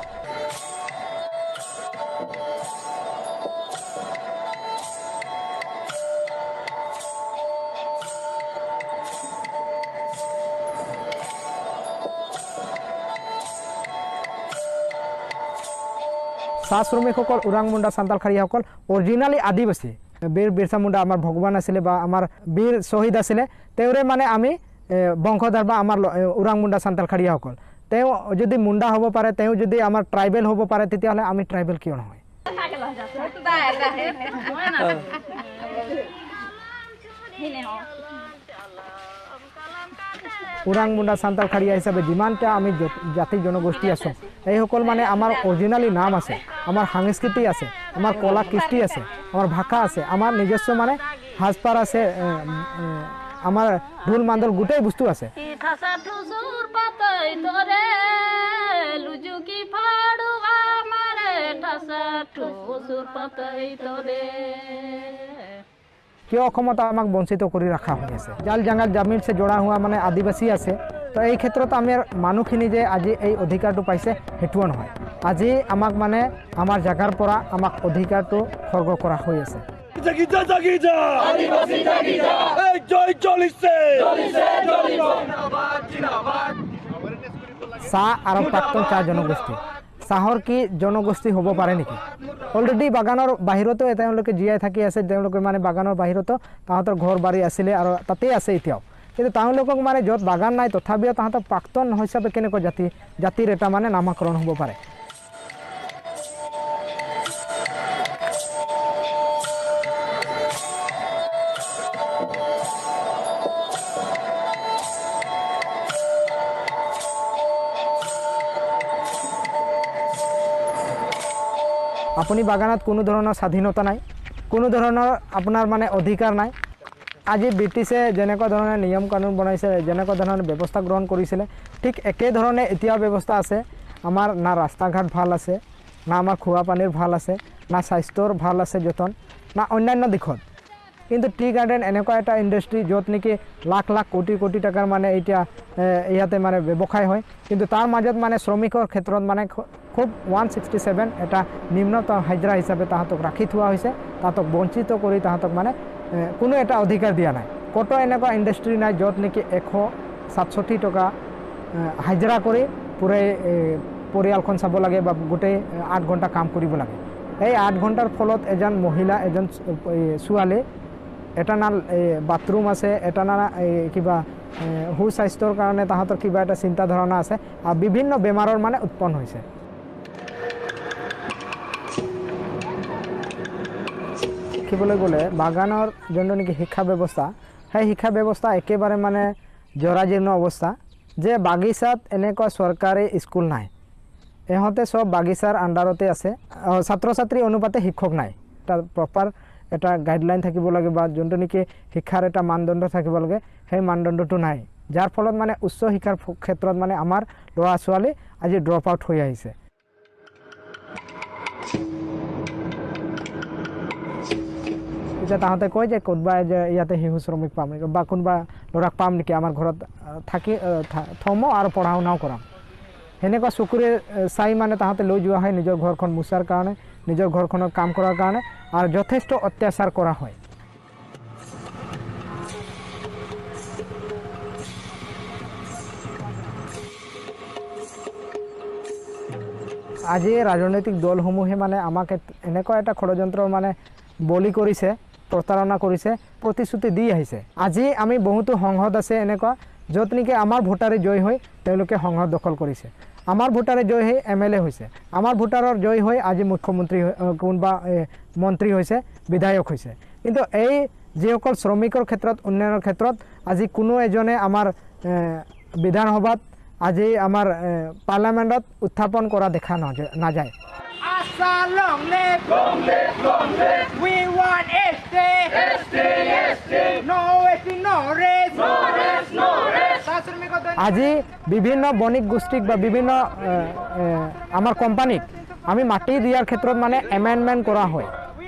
চাহ শ্ৰমিকসকল উৰাং মুণ্ডা সান্তাল খাৰিয়াসকল অৰিজিনালি আদিবাসী বীৰ বিৰছা মুণ্ডা আমাৰ ভগৱান আছিলে বা আমাৰ বীৰ শ্বহীদ আছিলে তেওঁৰে মানে আমি বংশধৰ বা আমাৰ ওৰাং মুণ্ডা সান্তাল খাৰিয়াসকল তেওঁ যদি মুণ্ডা হ'ব পাৰে তেওঁ যদি আমাৰ ট্ৰাইবেল হ'ব পাৰে তেতিয়াহ'লে আমি ট্ৰাইবেল কিয় নহয় ওৰাং মুণ্ডা সান্তাল খাৰিয়া হিচাপে যিমানটা আমি জাতি জনগোষ্ঠী আছোঁ এইসকল মানে আমাৰ অৰিজিনালি নাম আছে আমাৰ সংস্কৃতি আছে আমাৰ কলা কৃষ্টি আছে আমাৰ ভাষা আছে আমাৰ নিজস্ব মানে সাজপাৰ আছে আমাৰ ঢোল মান্দল গোটেই বস্তু আছে কিয় অসমত আমাক বঞ্চিত কৰি ৰখা হৈ আছে জাল জঙ্গল জমিন সে জড়া হোৱা মানে আদিবাসী আছে তো এই ক্ষেত্ৰত আমাৰ মানুহখিনি যে আজি এই অধিকাৰটো পাইছে হেতুও নহয় আজি আমাক মানে আমাৰ জাগাৰ পৰা আমাক অধিকাৰটো খৰ্গ কৰা হৈ আছে চাহ আৰু প্ৰাক্তন চাহ জনগোষ্ঠী চাহৰ কি জনগোষ্ঠী হ'ব পাৰে নেকি অলৰেডি বাগানৰ বাহিৰতো তেওঁলোকে জীয়াই থাকি আছে তেওঁলোকে মানে বাগানৰ বাহিৰতো তাহাঁতৰ ঘৰ বাৰী আছিলে আৰু তাতেই আছে এতিয়াও কিন্তু তেওঁলোকক মানে য'ত বাগান নাই তথাপিও তাহাঁতৰ প্ৰাক্তন হিচাপে কেনেকৈ জাতিৰ এটা মানে নামাকৰণ হ'ব পাৰে আপুনি বাগানত কোনো ধৰণৰ স্বাধীনতা নাই কোনো ধৰণৰ আপোনাৰ মানে অধিকাৰ নাই আজি ব্ৰিটিছে যেনেকুৱা ধৰণে নিয়ম কানুন বনাইছে যেনেকুৱা ধৰণে ব্যৱস্থা গ্ৰহণ কৰিছিলে ঠিক একে ধৰণে এতিয়া ব্যৱস্থা আছে আমাৰ না ৰাস্তা ঘাট ভাল আছে না আমাৰ খোৱা পানীৰ ভাল আছে না স্বাস্থ্যৰ ভাল আছে যতন না অন্যান্য দিশত কিন্তু টি গাৰ্ডেন এনেকুৱা এটা ইণ্ডাষ্ট্ৰি য'ত নেকি লাখ লাখ কোটি কোটি টাকাৰ মানে এতিয়া ইয়াতে মানে ব্যৱসায় হয় কিন্তু তাৰ মাজত মানে শ্ৰমিকৰ ক্ষেত্ৰত মানে খুব 167 এটা নিম্নতম হাজিৰা হিচাপে তাহাঁতক ৰাখি থোৱা হৈছে তাহাঁতক বঞ্চিত কৰি তাহাঁতক মানে কোনো এটা অধিকাৰ দিয়া নাই কত এনেকুৱা ইণ্ডাষ্ট্ৰি নাই য'ত নেকি 167 টকা হাজিৰা কৰি পুৰে পৰিয়ালখন চাব লাগে বা গোটেই 8 ঘণ্টা কাম কৰিব লাগে এই 8 ঘণ্টাৰ ফলত এজন মহিলা এজন ছোৱালী এটা না বাথৰুম আছে এটা না কিবা সুস্বাস্থ্যৰ কাৰণে তাহাঁতৰ কিবা এটা চিন্তা ধাৰণা আছে আৰু বিভিন্ন বেমাৰৰ মানে উৎপন্ন হৈছে দেখিবলৈ গ'লে বাগানৰ যোনটো নেকি শিক্ষা ব্যৱস্থা সেই শিক্ষা ব্যৱস্থা একেবাৰে মানে জৰাজীৰ্ণ অৱস্থা যে বাগিচাত এনেকুৱা চৰকাৰী স্কুল নাই এহঁতে সব বাগিচাৰ আণ্ডাৰতে আছে ছাত্ৰ ছাত্ৰী অনুপাতে শিক্ষক নাই এটা প্ৰপাৰ এটা গাইডলাইন থাকিব লাগে বা যোনটো নেকি শিক্ষাৰ এটা মানদণ্ড থাকিব লাগে সেই মানদণ্ডটো নাই যাৰ ফলত মানে উচ্চ শিক্ষাৰ ক্ষেত্ৰত মানে আমাৰ ল'ৰা ছোৱালী আজি ড্ৰপ আউট হৈ আহিছে এতিয়া তাহাঁতে কয় যে কোনোবা যে ইয়াতে শিশু শ্ৰমিক পাম নেকি বা কোনোবা ল'ৰাক পাম নেকি আমাৰ ঘৰত থাকি থ'ম আৰু পঢ়া শুনাও কৰাম সেনেকুৱা চকুৰে চাই মানে তাহাঁতে লৈ যোৱা হয় নিজৰ ঘৰখন মুচাৰ কাৰণে নিজৰ ঘৰখনৰ কাম কৰাৰ কাৰণে আৰু যথেষ্ট অত্যাচাৰ কৰা হয় আজি ৰাজনৈতিক দলসমূহে মানে আমাক এনেকুৱা এটা ষড়যন্ত্ৰৰ মানে বলি কৰিছে প্ৰতাৰণা কৰিছে প্ৰতিশ্ৰুতি দি আহিছে আজি আমি বহুতো সংসদ আছে এনেকুৱা য'ত নেকি আমাৰ ভোটাৰে জয় হৈ তেওঁলোকে সংসদ দখল কৰিছে আমাৰ ভোটাৰে জয় হৈ এমএলএ হৈছে আমাৰ ভোটাৰৰ জয় হৈ আজি মুখ্যমন্ত্ৰী কোনবা মন্ত্ৰী হৈছে বিধায়ক হৈছে কিন্তু এই যিসকল শ্ৰমিকৰ ক্ষেত্ৰত উন্নয়নৰ ক্ষেত্ৰত আজি কোনো এজনে আমাৰ বিধানসভাত আজি আমাৰ পাৰ্লামেণ্টত উত্থাপন কৰা দেখা নাযায় Long live, long live, long live. We want ST, ST, ST. No ST, no race, no race, no race. আজি বিভিন্ন বণিক গোষ্ঠীক বা বিভিন্ন আমাৰ কোম্পানীক আমি মাটি দিয়াৰ ক্ষেত্ৰত মানে এমেণ্ডমেণ্ট কৰা হয়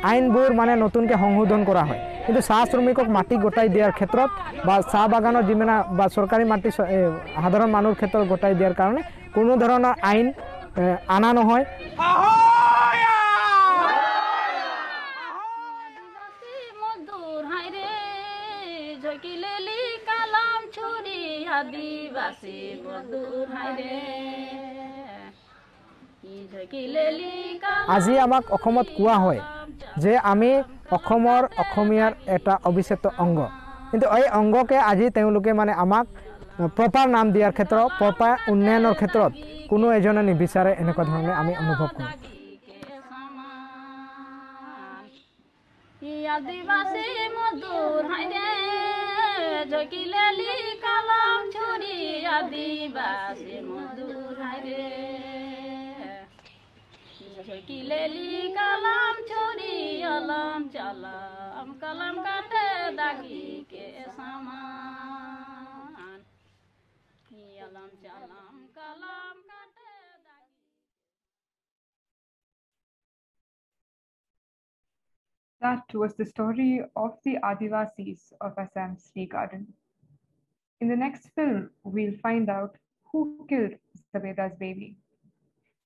আইনবোৰ মানে নতুনকৈ সংশোধন কৰা হয় কিন্তু চাহ শ্ৰমিকক মাটি গোটাই দিয়াৰ ক্ষেত্ৰত বা চাহ বাগানৰ যিমান বা চৰকাৰী মাটি সাধাৰণ মানুহৰ ক্ষেত্ৰত গোটাই দিয়াৰ কাৰণে কোনো ধৰণৰ আইন আনা নহয় আজি আমাক অসমত কোৱা হয় যে আমি অসমৰ অসমীয়াৰ এটা অবিচ্ছেদ্য অংগ কিন্তু এই অংগকে আজি তেওঁলোকে মানে আমাক প্ৰপাৰ নাম দিয়াৰ ক্ষেত্ৰত প্ৰপাৰ উন্নয়নৰ ক্ষেত্ৰত কোনো এজনে নিবিচাৰে এনেকুৱা ধৰণে আমি অনুভৱ কৰোঁ আদিবাসী মজদুর হাইরে জকিলেলি কালাম ছুরি আদিবাসী মজদুর হাইরে জকিলেলি কালাম ছুরি আলাম চালাম কালাম কাটে দাগি কে সামান আলাম চালাম কালাম কাটে That was the story of the Adivasis of Assam's tea garden. In the next film, we'll find out who killed Zabeda's baby.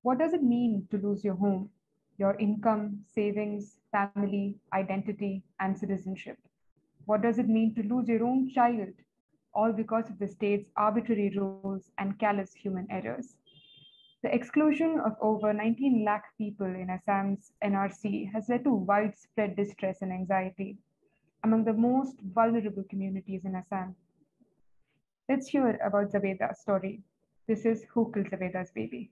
What does it mean to lose your home, your income, savings, family, identity, and citizenship? What does it mean to lose your own child, all because of the state's arbitrary rules and callous human errors? The exclusion of over 19 lakh people in Assam's NRC has led to widespread distress and anxiety among the most vulnerable communities in Assam. Let's hear about Zabeda's story. This is Who Killed Zabeda's Baby?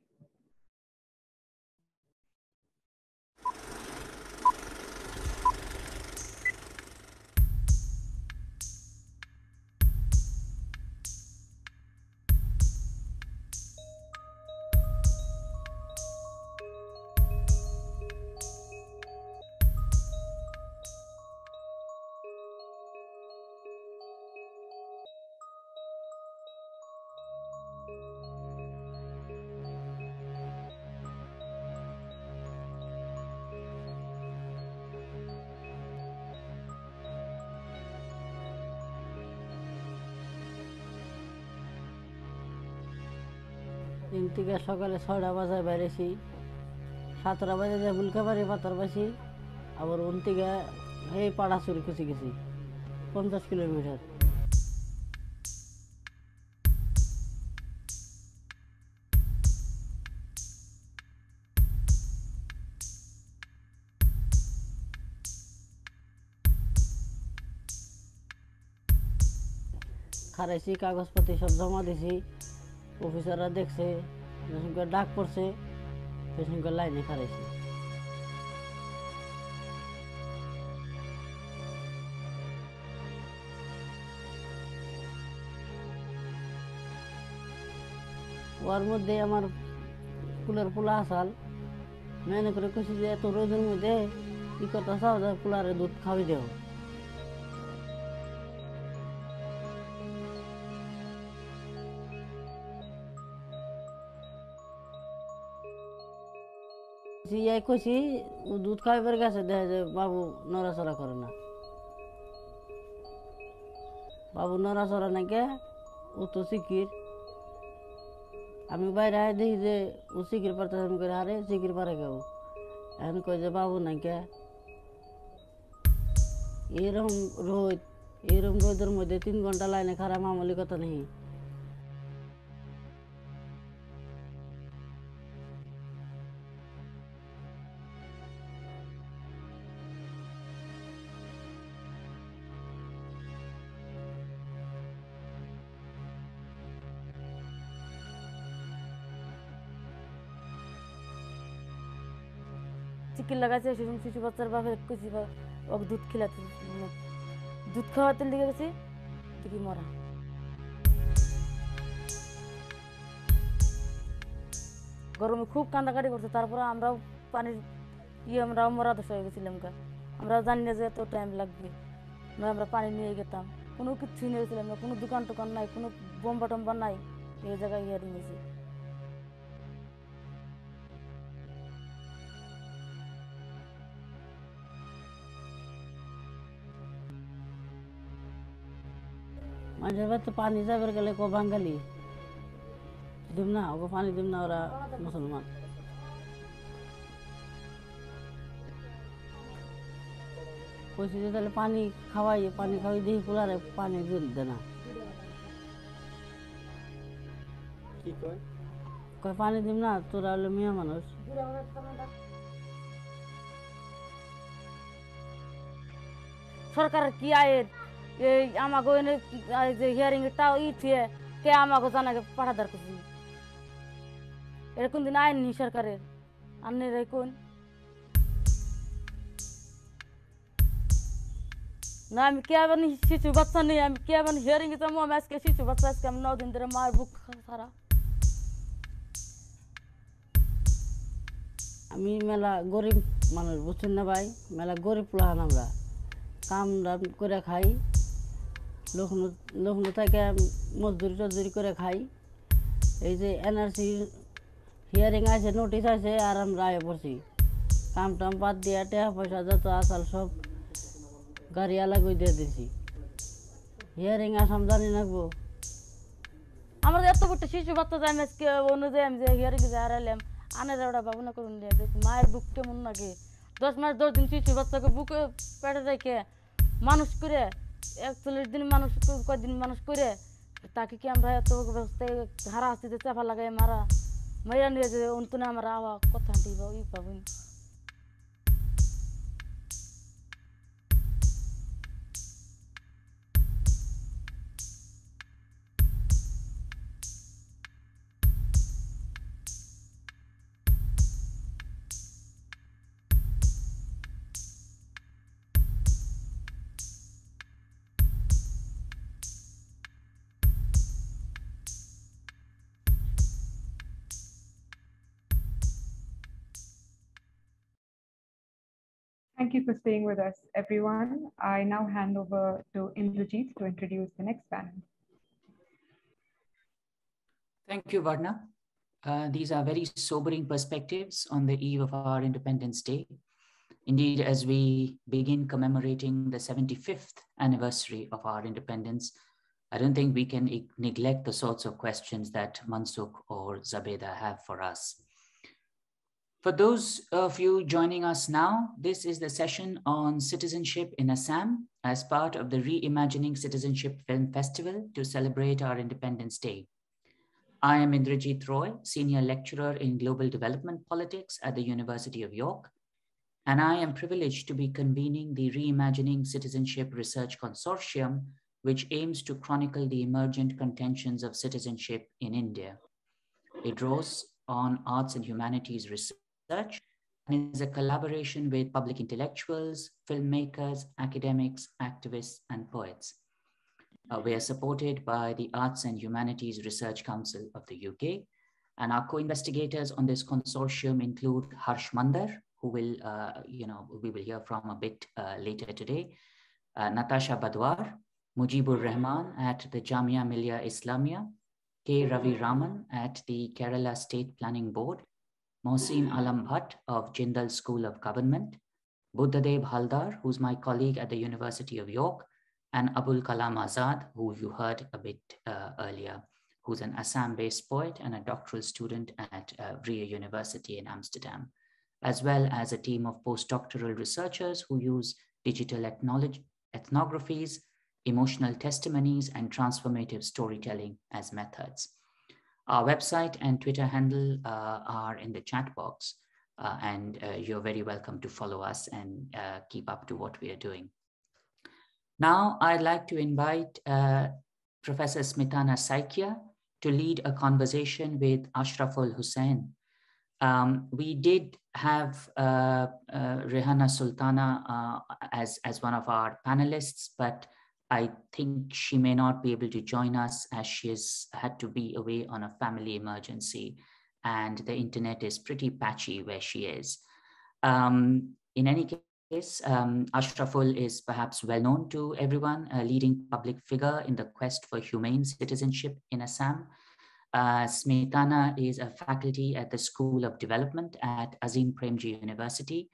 দিন থেকে সকালে 6টা বাজে বেরিয়েছি 7টা বাজে যে বুলকাবাড়ি পাতার পাইছি আবার ওন থেকে এই পাড়া চুরি খুঁজি গেছি 50 কিলোমিটার খারাইছি কাগজপত্র সব জমা দিছি অফিসাররা দেখছে পেশেন্টকে ডাক পড়ছে পেশেন্টকে লাইনে খারাইছি ওর মধ্যে আমার কুলের পোলা আসাল মেনে করে কইছি যে এত রোদের মধ্যে কি করতে চাও যে পোলারে দুধ খাওয়াই দেও জিয়াই কইছি ও দুধ খাইবার গেছে দেখে যে বাবু নড়াচড়া করে না বাবু নড়াচড়া নাকি ও তো সিকির আমি বাইরে দেখি যে ও সিকির পারতে আমি করে আরে সিকির পারে কেউ এখন কই যে বাবু নাকি এরকম রোদের মধ্যে 3 ঘন্টা লাইনে খারাপ মামুলি কথা নেই চিকির লাগাইছে শিশু বাচ্চার বাপে কইছি ওকে দুধ খিলাতে দুধ খাওয়াতে লেগে গেছে দেখি মরা গরমে খুব কান্দাকাটি করছে তারপরে আমরাও পানির আমরাও মরা দশা হয়ে গেছিলাম আমরাও জানি না যে এত টাইম লাগবে আমরা পানি নিয়ে গেতাম কোনো কিচ্ছু নিয়ে গেছিলাম না কোনো দোকান টোকান নাই কোনো বোম্বা টম্বা নাই এই জায়গায় নিয়েছি মাঝে তো পানি যাবার গেলে কো বাঙালি দিম না ওকে পানি দিম না ওরা মুসলমান কইছি যে তাহলে পানি খাওয়াই দেখি পুরারে পানি দে না কি কয় পানি দিম না তোরা হলো মিয়া মানুষ সরকারের কি আয়ের এই আমাকে এনে যে হিয়ারিংটাও ইচ্ছে কে আমাকে জানাকে পাঠাদার করছি এরকম দিন আইননি সরকারের আনের কোন না আমি কে আবার শিশু বাচ্চা নেই আমি কে আবার হিয়ারিং এ যাবো আমি আজকে শিশু বাচ্চা আজকে আমি 9 দিন ধরে মায়ের বুক সারা আমি মেলা গরিব মানুষ বুঝছেন না ভাই মেলা গরিব প্লান আমরা কাম দাম করে খাই লখনৌ থেকে মজদুরি টজদুরি করে খাই এই যে এনআরসি হিয়ারিং আছে নোটিশ আছে আর আমরা আয় পড়ছি কাম টাম বাদ দিয়ে টাকা পয়সা যত আসাল সব গাড়িওয়ালা গই দিয়ে দিছি হিয়ারিং আসাম জানি নাকবো আমার এত বড় শিশু বাচ্চা যায় আজকে অনুযায়ী আমি যে হিয়ারিং এ হারাইলাম আনের ওটা ভাবনা করুন মায়ের বুক কেমন লাগে 10 মাস 10 দিন শিশু বাচ্চাকে বুকে পেটে রেখে মানুষ করে 41 দিন মানুষ কয়দিন মানুষ করে তাকে কি আমরা এত ব্যবস্থায় হারা হাসিতে চাপা লাগাই মারা মাইরা নিয়ে যে অন্তনে আমার আওয়া কথা দিবা ই পাবেন Thank you for staying with us, everyone. I now hand over to Indrajit to introduce the next panel. Thank you, Varna. These are very sobering perspectives on the eve of our Independence Day. Indeed, as we begin commemorating the 75th anniversary of our independence, I don't think we can neglect the sorts of questions that Mansukh or Zabeda have for us. For those of you joining us now, this is the session on citizenship in Assam as part of the Reimagining Citizenship Film Festival to celebrate our Independence Day. I am Indrajit Roy, Senior Lecturer in Global Development Politics at the University of York, and I am privileged to be convening the Reimagining Citizenship Research Consortium, which aims to chronicle the emergent contentions of citizenship in India. It draws on arts and humanities research and is a collaboration with public intellectuals, filmmakers, academics, activists, and poets. We are supported by the Arts and Humanities Research Council of the UK, and our co-investigators on this consortium include Harsh Mandar, who will, we will hear from a bit later today, Natasha Badwar, Mujibur Rahman at the Jamia Millia Islamia, K. Ravi Raman at the Kerala State Planning Board, Mohsin Alam Bhatt of Jindal School of Government, Buddhadev Haldar, who's my colleague at the University of York, and Abdul Kalam Azad, who you heard a bit earlier, who's an Assam-based poet and a doctoral student at Vrije University in Amsterdam, as well as a team of postdoctoral researchers who use digital ethnographies, emotional testimonies, and transformative storytelling as methods. Our website and Twitter handle are in the chat box, and you're very welcome to follow us and keep up to what we are doing. Now, I'd like to invite Professor Smitana Saikia to lead a conversation with Ashraful Hussain. We did have Rehana Sultana as one of our panelists, but I think she may not be able to join us as she has had to be away on a family emergency, and the internet is pretty patchy where she is. In any case, Ashraful is perhaps well known to everyone, a leading public figure in the quest for humane citizenship in Assam. Smitana is a faculty at the School of Development at Azim Premji University,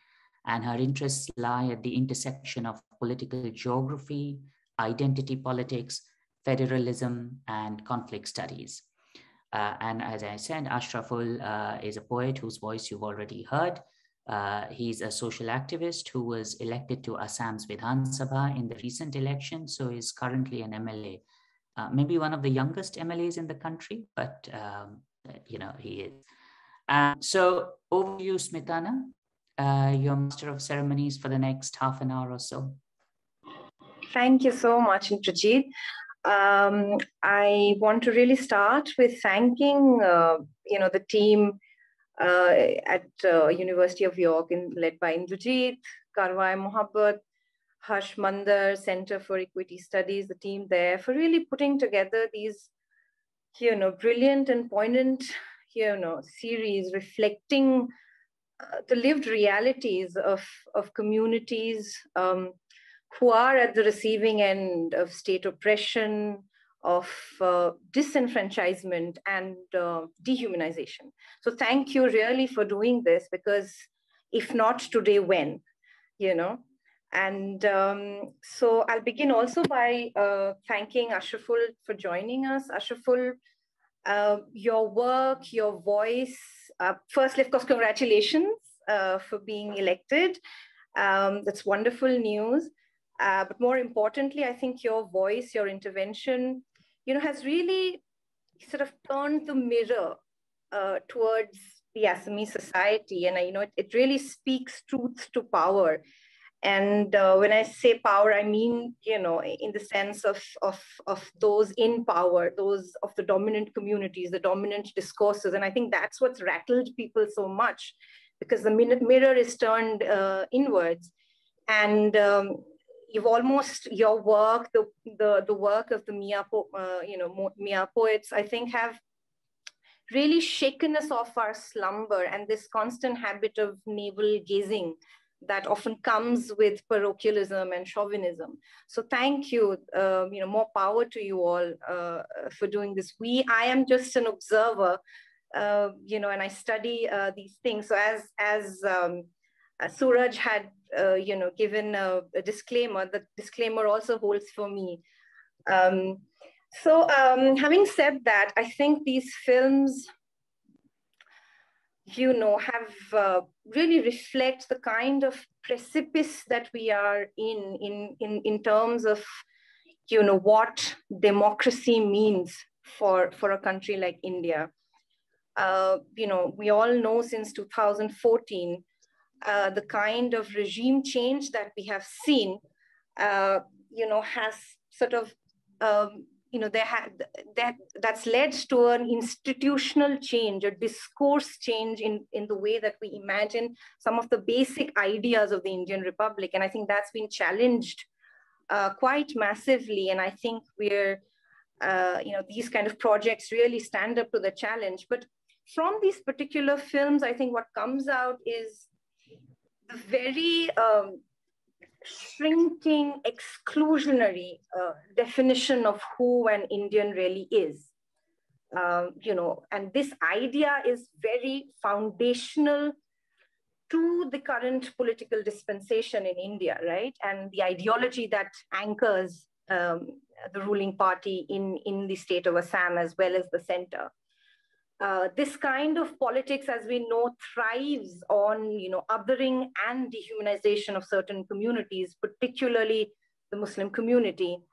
and her interests lie at the intersection of political geography, identity politics, federalism, and conflict studies. And as I said, Ashraful is a poet whose voice you've already heard. He's a social activist who was elected to Assam's Vidhan Sabha in the recent election, so is currently an MLA. Maybe one of the youngest MLAs in the country, but he is. So over to you, Smitana, your Master of Ceremonies for the next half an hour or so. Thank you so much, Indrajit. I want to really start with thanking, the team at University of York, led by Indrajit, Karwan, Mohabbat, Harsh Mandar, Center for Equity Studies, the team there, for really putting together these, brilliant and poignant, series reflecting the lived realities of communities who are at the receiving end of state oppression, of disenfranchisement and dehumanization. So thank you really for doing this, because if not today, when, And so I'll begin also by thanking Ashraful for joining us. Ashraful, your work, your voice, firstly, of course, congratulations for being elected. That's wonderful news. But more importantly, I think your voice, your intervention, has really sort of turned the mirror towards the Assamese society. And, it really speaks truth to power. And when I say power, I mean, in the sense of those in power, those of the dominant communities, the dominant discourses. And I think that's what's rattled people so much, because the mirror is turned inwards. And you've almost, your work, the work of the Mia poets, I think, have really shaken us off our slumber and this constant habit of navel gazing that often comes with parochialism and chauvinism. So thank you, more power to you all for doing this. I am just an observer, and I study these things. So as Suraj had, given a disclaimer, the disclaimer also holds for me. Having said that, I think these films, have really reflect the kind of precipice that we are in terms of, what democracy means for a country like India. We all know since 2014, the kind of regime change that we have seen, has sort of, that's led to an institutional change, a discourse change in the way that we imagine some of the basic ideas of the Indian Republic. And I think that's been challenged quite massively. And I think we're, these kind of projects really stand up to the challenge. But from these particular films, I think what comes out is the very shrinking, exclusionary definition of who an Indian really is. And this idea is very foundational to the current political dispensation in India, right? And the ideology that anchors the ruling party in the state of Assam as well as the center. This kind of politics, as we know, thrives on, othering and dehumanization of certain communities, particularly the Muslim community.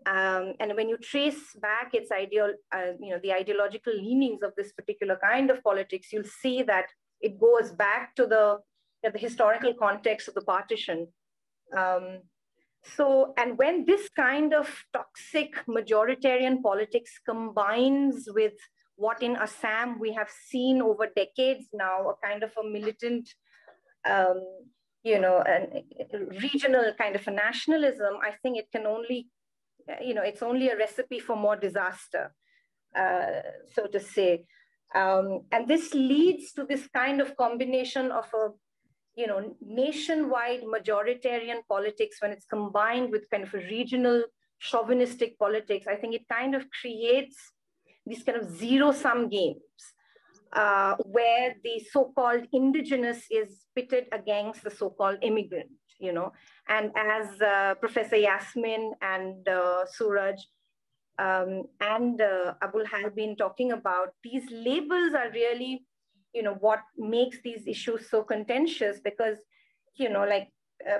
And when you trace back its the ideological leanings of this particular kind of politics, you'll see that it goes back to the historical context of the partition. And when this kind of toxic majoritarian politics combines with what in Assam we have seen over decades now, a kind of a militant, a regional kind of a nationalism, I think it can only, it's only a recipe for more disaster, so to say. And this leads to this kind of combination of a, nationwide majoritarian politics when it's combined with kind of a regional chauvinistic politics. I think it kind of creates these kind of zero-sum games where the so-called indigenous is pitted against the so-called immigrant, And as Professor Yasmin and Suraj and Abul have been talking about, these labels are really, what makes these issues so contentious, because, like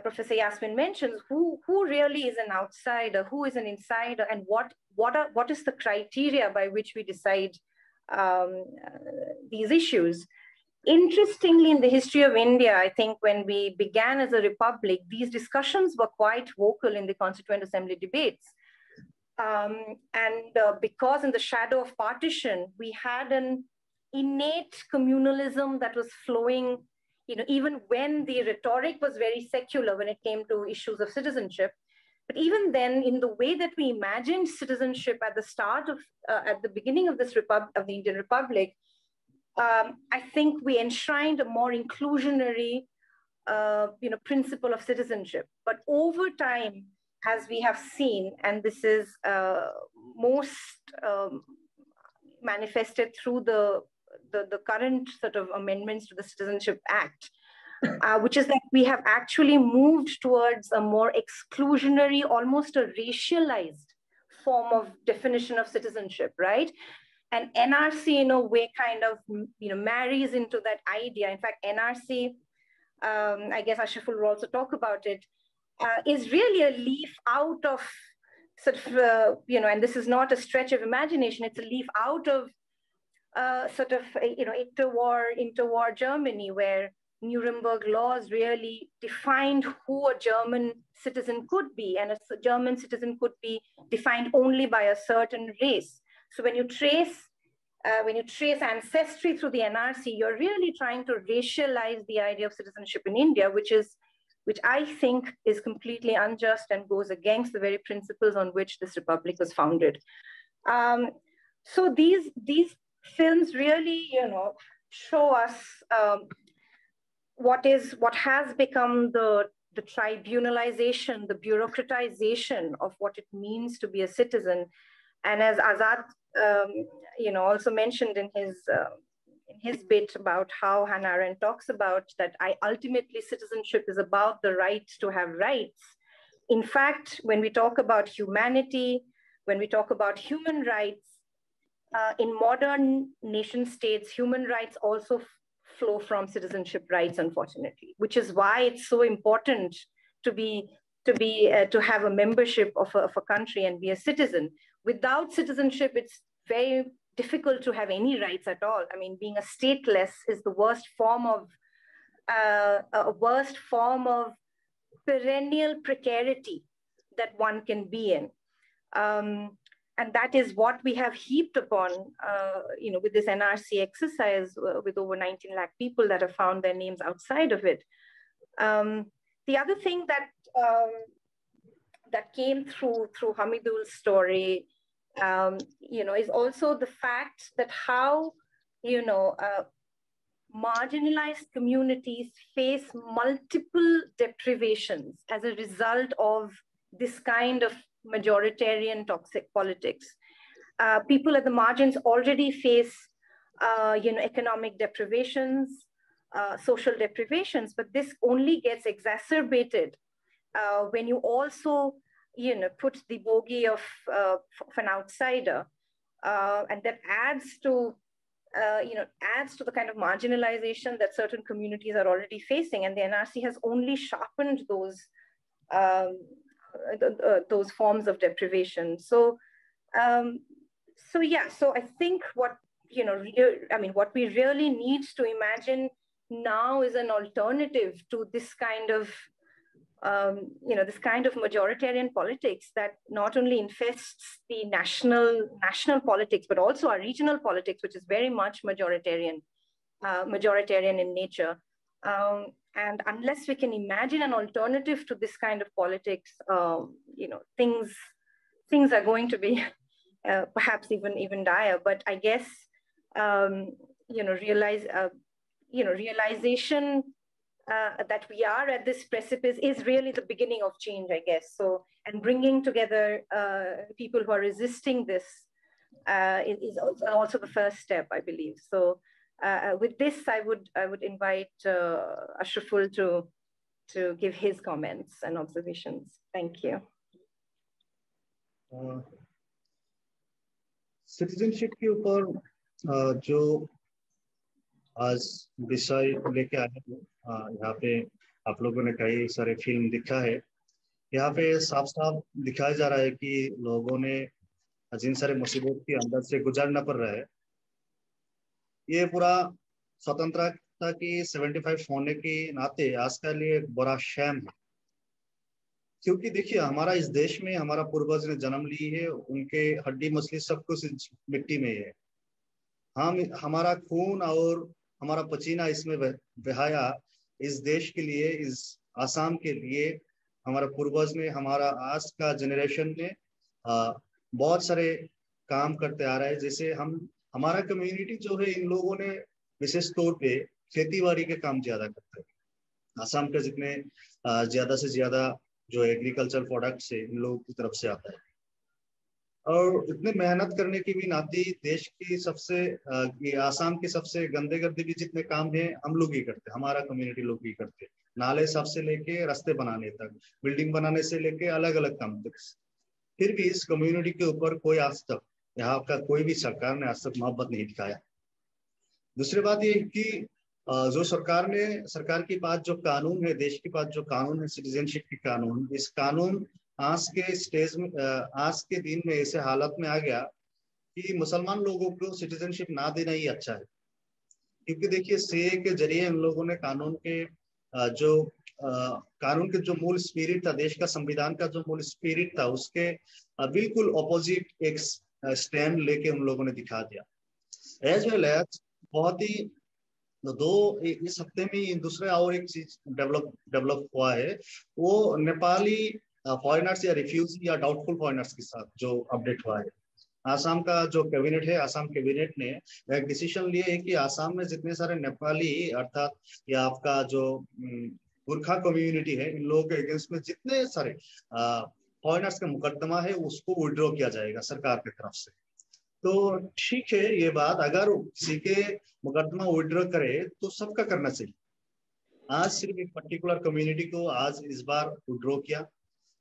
Professor Yasmin mentions, who really is an outsider, who is an insider, and what is the criteria by which we decide these issues. interestingly, in the history of India, I think when we began as a republic, these discussions were quite vocal in the Constituent Assembly debates. Because in the shadow of partition, we had an innate communalism that was flowing, even when the rhetoric was very secular when it came to issues of citizenship. But even then, in the way that we imagined citizenship at the beginning of this of the Indian Republic, I think we enshrined a more inclusionary, principle of citizenship. But over time, as we have seen, and this is most manifested through the current sort of amendments to the Citizenship Act, which is that we have actually moved towards a more exclusionary, almost a racialized form of definition of citizenship, right? And NRC, in a way, kind of marries into that idea. In fact, NRC, I guess Ashraful will also talk about it, is really a leaf out of sort of, and this is not a stretch of imagination, it's a leaf out of interwar Germany, where Nuremberg laws really defined who a German citizen could be, and a German citizen could be defined only by a certain race. So when you trace ancestry through the NRC, you're really trying to racialize the idea of citizenship in India, which I think is completely unjust and goes against the very principles on which this republic was founded. So these films really, show us what has become the tribunalization, the bureaucratization of what it means to be a citizen. And as Azad, also mentioned in his bit about how Hannah Arendt talks about that, ultimately citizenship is about the right to have rights. In fact, when we talk about humanity, when we talk about human rights, in modern nation states, human rights also flow from citizenship rights, unfortunately, which is why it's so important to have a membership of a country and be a citizen. Without citizenship, it's very difficult to have any rights at all. I mean, being a stateless is the worst form of perennial precarity that one can be in. And that is what we have heaped upon, with this NRC exercise with over 19 lakh people that have found their names outside of it. The other thing that came through Hamidul's story, is also the fact that how, marginalized communities face multiple deprivations as a result of this kind of majoritarian toxic politics. People at the margins already face, economic deprivations, social deprivations, but this only gets exacerbated when you also, put the bogey of an outsider, and that adds to the kind of marginalization that certain communities are already facing, and the NRC has only sharpened those forms of deprivation. So I think what we really need to imagine now is an alternative to this kind of majoritarian politics that not only infests the national politics, but also our regional politics, which is very much majoritarian in nature. And unless we can imagine an alternative to this kind of politics, things are going to be perhaps even dire. But I guess realization that we are at this precipice is really the beginning of change, I guess. So, and bringing together people who are resisting this is also the first step, I believe. So, with this, I would invite Ashraful to give his comments and observations. Thank you. Citizenship के ऊपर जो आज विषय लेके आए हैं, यहाँ पे आप लोगों ने कई सारे फिल्म दिखा है। यहाँ पे साफ साफ दिखाया जा रहा है कि लोगों ने जिन सारे मुसीबत के अंदर से गुजरना पड़ रहा है, ये पूरा स्वतंत्रता कि 75 होने के नाते आज का लिए एक बड़ा शैम है, क्योंकि देखिए हमारा इस देश में हमारा पूर्वज ने जन्म ली है, उनके हड्डी मसली सब कुछ इस मिट्टी में है। हम हमारा खून और हमारा पसीना इसमें बहाया इस देश के लिए, इस आसाम के लिए। हमारा पूर्वज ने, हमारा आज का जनरेशन ने बहुत सारे काम करते आ रहा है। जैसे हमारा कम्युनिटी जो है, इन लोगों ने विशेष तौर पे खेती बाड़ी के काम ज्यादा करते हैं। आसाम के जितने ज्यादा से ज्यादा जो एग्रीकल्चर प्रोडक्ट्स है इन लोगों की तरफ से आता है, और इतने मेहनत करने की भी नाती देश की सबसे आसाम के सबसे गंदे गर्दे भी जितने काम है हम लोग ही करते हैं, हमारा कम्युनिटी लोग ही करते हैं। नाले साफ से लेके रास्ते बनाने तक, बिल्डिंग बनाने से लेके अलग अलग काम तक। फिर भी इस कम्युनिटी के ऊपर कोई आज तक, यहाँ का कोई भी सरकार ने आज तक मोहब्बत नहीं दिखाया। दूसरी बात ये कि जो सरकार के पास जो कानून है, देश के पास जो कानून है, सिटीजनशिप की कानून, इस कानून आज के स्टेज में, आज के दिन में ऐसे हालत में आ गया कि मुसलमान लोगों को सिटीजनशिप ना देना ही अच्छा है। क्योंकि देखिए सीए के जरिए इन लोगों ने कानून के जो मूल स्पिरिट था, देश का संविधान का जो मूल स्पिरिट था, उसके बिल्कुल ऑपोजिट एक स्टैंड लेके उन लोगों ने दिखा दिया। एज वेल एज बहुत ही इस हफ्ते में दूसरे और एक चीज डेवलप हुआ है, वो नेपाली फॉरेनर्स या रिफ्यूजी या डाउटफुल फॉरेनर्स के साथ जो अपडेट हुआ है। आसाम का जो कैबिनेट है, आसाम कैबिनेट ने एक डिसीजन लिया है कि आसाम में जितने सारे नेपाली अर्थात या आपका जो गुरखा कम्युनिटी है, इन लोगों के अगेंस्ट में जितने सारे फॉरेनर्स का मुकदमा है उसको विड्रॉ किया जाएगा सरकार की तरफ से। तो ठीक है ये बात, अगर किसी के मुकदमा विड्रॉ करे तो सबका करना चाहिए। आज सिर्फ एक पर्टिकुलर कम्युनिटी को आज इस बार विड्रॉ किया।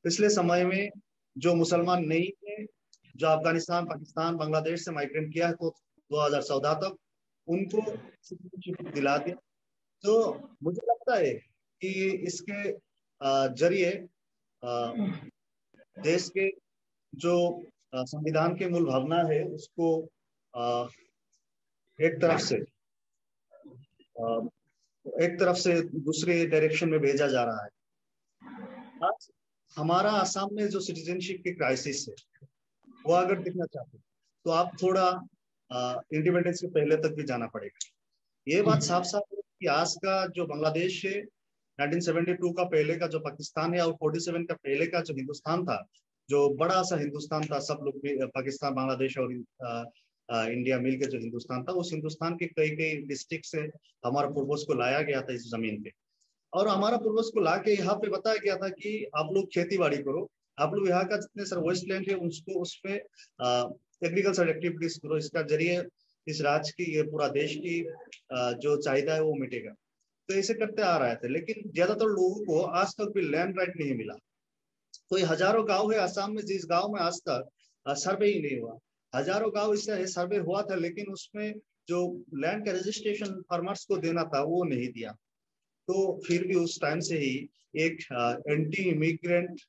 पिछले समय में जो मुसलमान नहीं है, जो अफगानिस्तान, पाकिस्तान, बांग्लादेश से माइग्रेट किया है, तो 2014 तक उनको सिटीजनशिप दिला दिया। तो मुझे लगता है कि इसके जरिए देश के जो संविधान के मूल भावना है उसको एक तरफ से दूसरे डायरेक्शन में भेजा जा रहा है। आज हमारा आसाम में जो सिटीजनशिप की क्राइसिस है, वो अगर दिखना चाहते तो आप थोड़ा इंडिपेंडेंस के पहले तक भी जाना पड़ेगा। ये बात साफ साफ है कि आज का जो बांग्लादेश है, 1972 का पहले का जो पाकिस्तान है, और 47 का पहले का जो हिंदुस्तान था, जो बड़ा सा हिंदुस्तान था, सब लोग भी पाकिस्तान, बांग्लादेश और इंडिया मिलकर जो हिंदुस्तान था, उस हिंदुस्तान के कई कई डिस्ट्रिक्ट से हमारा पूर्वज को लाया गया था इस जमीन पे, और हमारा पूर्वज को ला के यहाँ पे बताया गया था कि आप लोग खेती बाड़ी करो, आप लोग यहाँ का जितने सारे वेस्ट लैंड है उसको उस पे एग्रीकल्चर एक्टिविटीज करो, इसका जरिए इस राज्य की, ये पूरा देश की जो चाहिदा है वो मिटेगा। तो ऐसे करते आ रहे थे, लेकिन ज्यादातर लोगों को आज तक भी लैंड राइट नहीं मिला। कोई हजारों गांव है आसाम में, जिस गांव में आज तक सर्वे ही नहीं हुआ। हजारों गांव इससे सर्वे हुआ था, लेकिन उसमें जो लैंड का रजिस्ट्रेशन फार्मर्स को देना था वो नहीं दिया। तो फिर भी उस टाइम से ही एक एंटी इमिग्रेंट,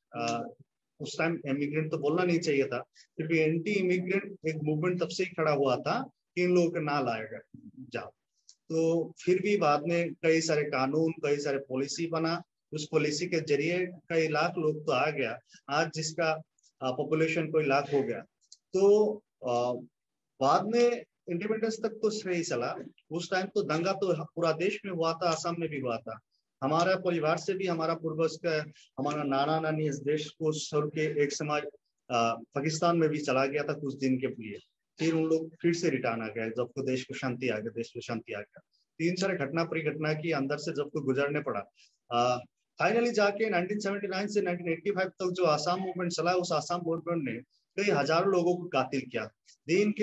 उस टाइम इमिग्रेंट तो बोलना नहीं चाहिए था, फिर भी एंटी इमिग्रेंट एक मूवमेंट तब से ही खड़ा हुआ था कि इन लोगों को ना लाया जाओ। तो फिर भी बाद में कई सारे कानून, कई सारे पॉलिसी बना, उस पॉलिसी के जरिए कई लाख लोग तो आ गया, आज जिसका पॉपुलेशन कोई लाख हो गया। तो बाद में इंडिपेंडेंस तक तो सही चला, उस टाइम तो दंगा तो पूरा देश में हुआ था, आसाम में भी हुआ था। हमारा परिवार से भी हमारा पूर्वज का, हमारा नाना नानी इस देश को छोड़ के एक समय पाकिस्तान में भी चला गया था कुछ दिन के लिए, फिर उन लोग फिर से रिटर्न आ गए जब तो देश को शांति आ गया, देश को शांति आ गया। तीन सारे घटना परिघटना की अंदर से जब तो गुजरने पड़ा, फाइनली जाके 1979 से 1985 तक जो आसाम मूवमेंट चला, उस आसाम मूवमेंट ने कई हजारों लोगों को कातिल किया, दिन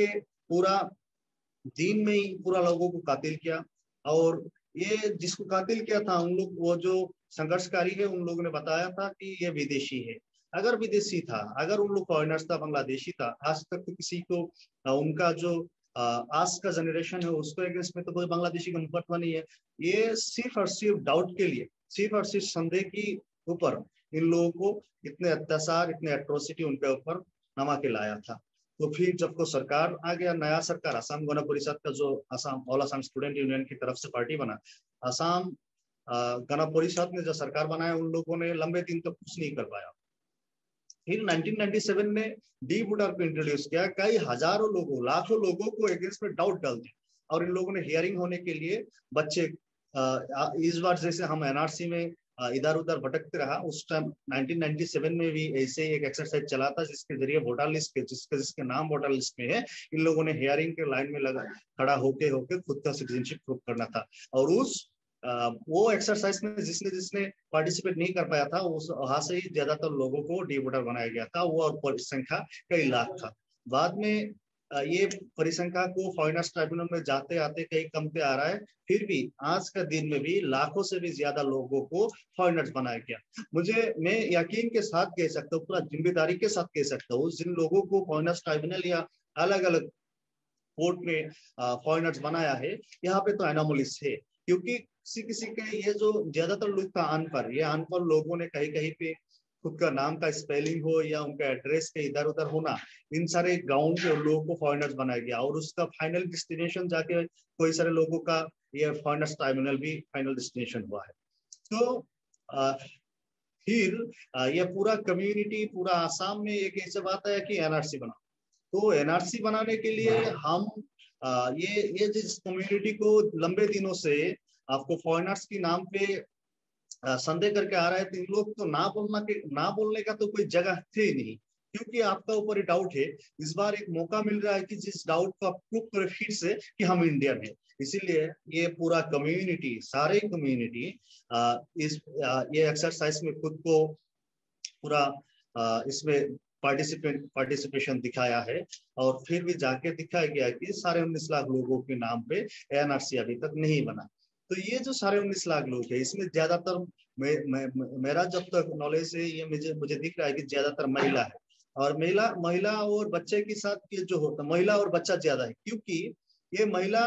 में ही पूरा लोगों को कातिल किया। और ये जिसको कातिल किया था उन लोग, वो जो संघर्षकारी है, उन लोगों ने बताया था कि ये विदेशी है। अगर विदेशी था, अगर उन लोग फॉरेनर्स था, बांग्लादेशी था, आज तक तो किसी को उनका जो आज का जनरेशन है उसको अगेंस्ट में तो कोई बांग्लादेशी का मुकदमा नहीं है। ये सिर्फ और सिर्फ डाउट के लिए, सिर्फ और सिर्फ संदेह के ऊपर इन लोगों को इतने अत्याचार, इतने एट्रोसिटी उनके ऊपर नमा के लाया था। तो फिर जब को सरकार आ गया, नया सरकार, असम गण परिषद का जो Assam all Assam student union की तरफ से पार्टी बना, असम गण परिषद ने जो सरकार बनाया, उन लोगों ने लंबे दिन तक कुछ नहीं कर पाया। फिर 1997 में डी वोटर को इंट्रोड्यूस किया, कई हजारों लोगों, लाखों लोगों को अगेंस्ट में डाउट डाल दिया, और इन लोगों ने हियरिंग होने के लिए बच्चे, इस बार जैसे हम एनआरसी में इधर उधर भटकते रहा, उस टाइम 1997 में भी ऐसे एक एक्सरसाइज चला था, जिसके जरिए वोटर लिस्ट के जिसके नाम वोटर लिस्ट में है, इन लोगों ने हियरिंग के लाइन में लगा खड़ा होके खुद का सिटीजनशिप प्रूव करना था। और उस वो एक्सरसाइज में जिसने पार्टिसिपेट नहीं कर पाया था, उस वहां से ही ज्यादातर लोगों को डी वोटर बनाया गया था, वो और परिसंख्या कई लाख था। बाद में ये परिसंख्या को फॉरेनर्स ट्राइब्यूनल में जाते आते कई कमते आ रहा है, फिर भी आज का दिन में भी लाखों से भी ज्यादा लोगों को फॉरेनर्स बनाया गया। मैं यकीन के साथ कह सकता हूँ, पूरा जिम्मेदारी के साथ कह सकता हूँ, जिन लोगों को फॉरेनर्स ट्राइब्यूनल या अलग अलग कोर्ट में फॉरेनर्स बनाया है, यहाँ पे तो एनोमलीज है, क्योंकि किसी के ये जो ज्यादातर लोग का अनपढ़ लोगों ने कहीं कहीं पे खुद का नाम का स्पेलिंग हो या उनका एड्रेस के इधर उधर होना, इन सारे गाँव के लोगों को फॉरेनर्स बनाया गया, और उसका फाइनल डेस्टिनेशन जाके कोई सारे लोगों का ये फॉरेनर्स ट्राइब्यूनल भी फाइनल डेस्टिनेशन हुआ है। तो फिर ये पूरा कम्युनिटी, पूरा आसाम में एक ऐसा बात है कि एनआरसी बना। तो एनआरसी बनाने के लिए हम ये जिस कम्युनिटी को लंबे दिनों से आपको फॉरेनर्स के नाम पे संदेह करके आ रहा है, तो इन लोग तो ना बोलने का तो कोई जगह थे ही नहीं, क्योंकि आपका ऊपर ही डाउट है। इस बार एक मौका मिल रहा है कि जिस डाउट को आप प्रूव करें फिर से कि हम इंडियन है। इसीलिए ये पूरा कम्युनिटी, सारे कम्युनिटी ये एक्सरसाइज में खुद को पूरा इसमें पार्टिसिपेशन दिखाया है, और फिर भी जाके दिखाया गया कि सारे 19 लाख लोगों के नाम पे एनआरसी अभी तक नहीं बना। तो ये जो सारे 19 लाख लोग है, इसमें ज्यादातर मेरा जब तक नॉलेज है, ये मुझे दिख रहा है कि ज्यादातर महिला है, और महिला और बच्चे के साथ ये जो होता, महिला और बच्चा ज्यादा है, क्योंकि ये महिला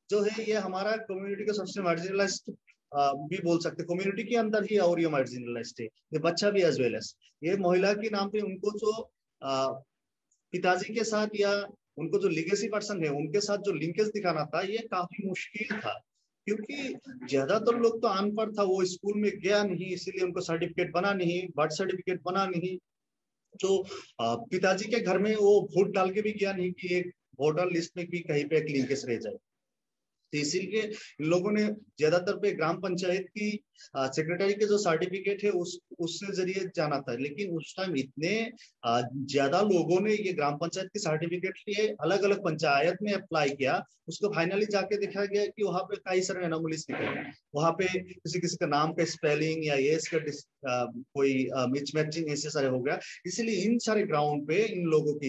जो है ये हमारा कम्युनिटी का सबसे मार्जिनलाइज्ड भी बोल सकते, कम्युनिटी के अंदर ही, और ये मार्जिनलाइज्ड है, ये बच्चा भी एज वेल एज। ये महिला के नाम पे उनको जो पिताजी के साथ या उनको जो लीगेसी पर्सन है उनके साथ जो लिंकेज दिखाना था, ये काफी मुश्किल था, क्योंकि ज्यादातर लोग तो अनपढ़ था, वो स्कूल में गया नहीं, इसीलिए उनको सर्टिफिकेट बना नहीं, बर्थ सर्टिफिकेट बना नहीं, तो पिताजी के घर में वो वोट डाल के भी गया नहीं कि एक वोटर लिस्ट में भी कहीं पे एक लिंकेज रह जाए। तो इसीलिए इन लोगों ने ज्यादातर पे ग्राम पंचायत की सेक्रेटरी के जो सर्टिफिकेट है उससे जरिए जाना था, लेकिन उस टाइम इतने ज्यादा लोगों ने ये ग्राम पंचायत की सर्टिफिकेट लिए अलग अलग पंचायत में अप्लाई किया, उसको फाइनली जाके देखा गया कि वहाँ पे कई सारे एनोमलीज निकले। वहाँ पे किसी का नाम का स्पेलिंग या एज का कोई मिसमैचिंग ऐसे सारे हो गया, इसलिए इन सारे ग्राउंड पे इन लोगों की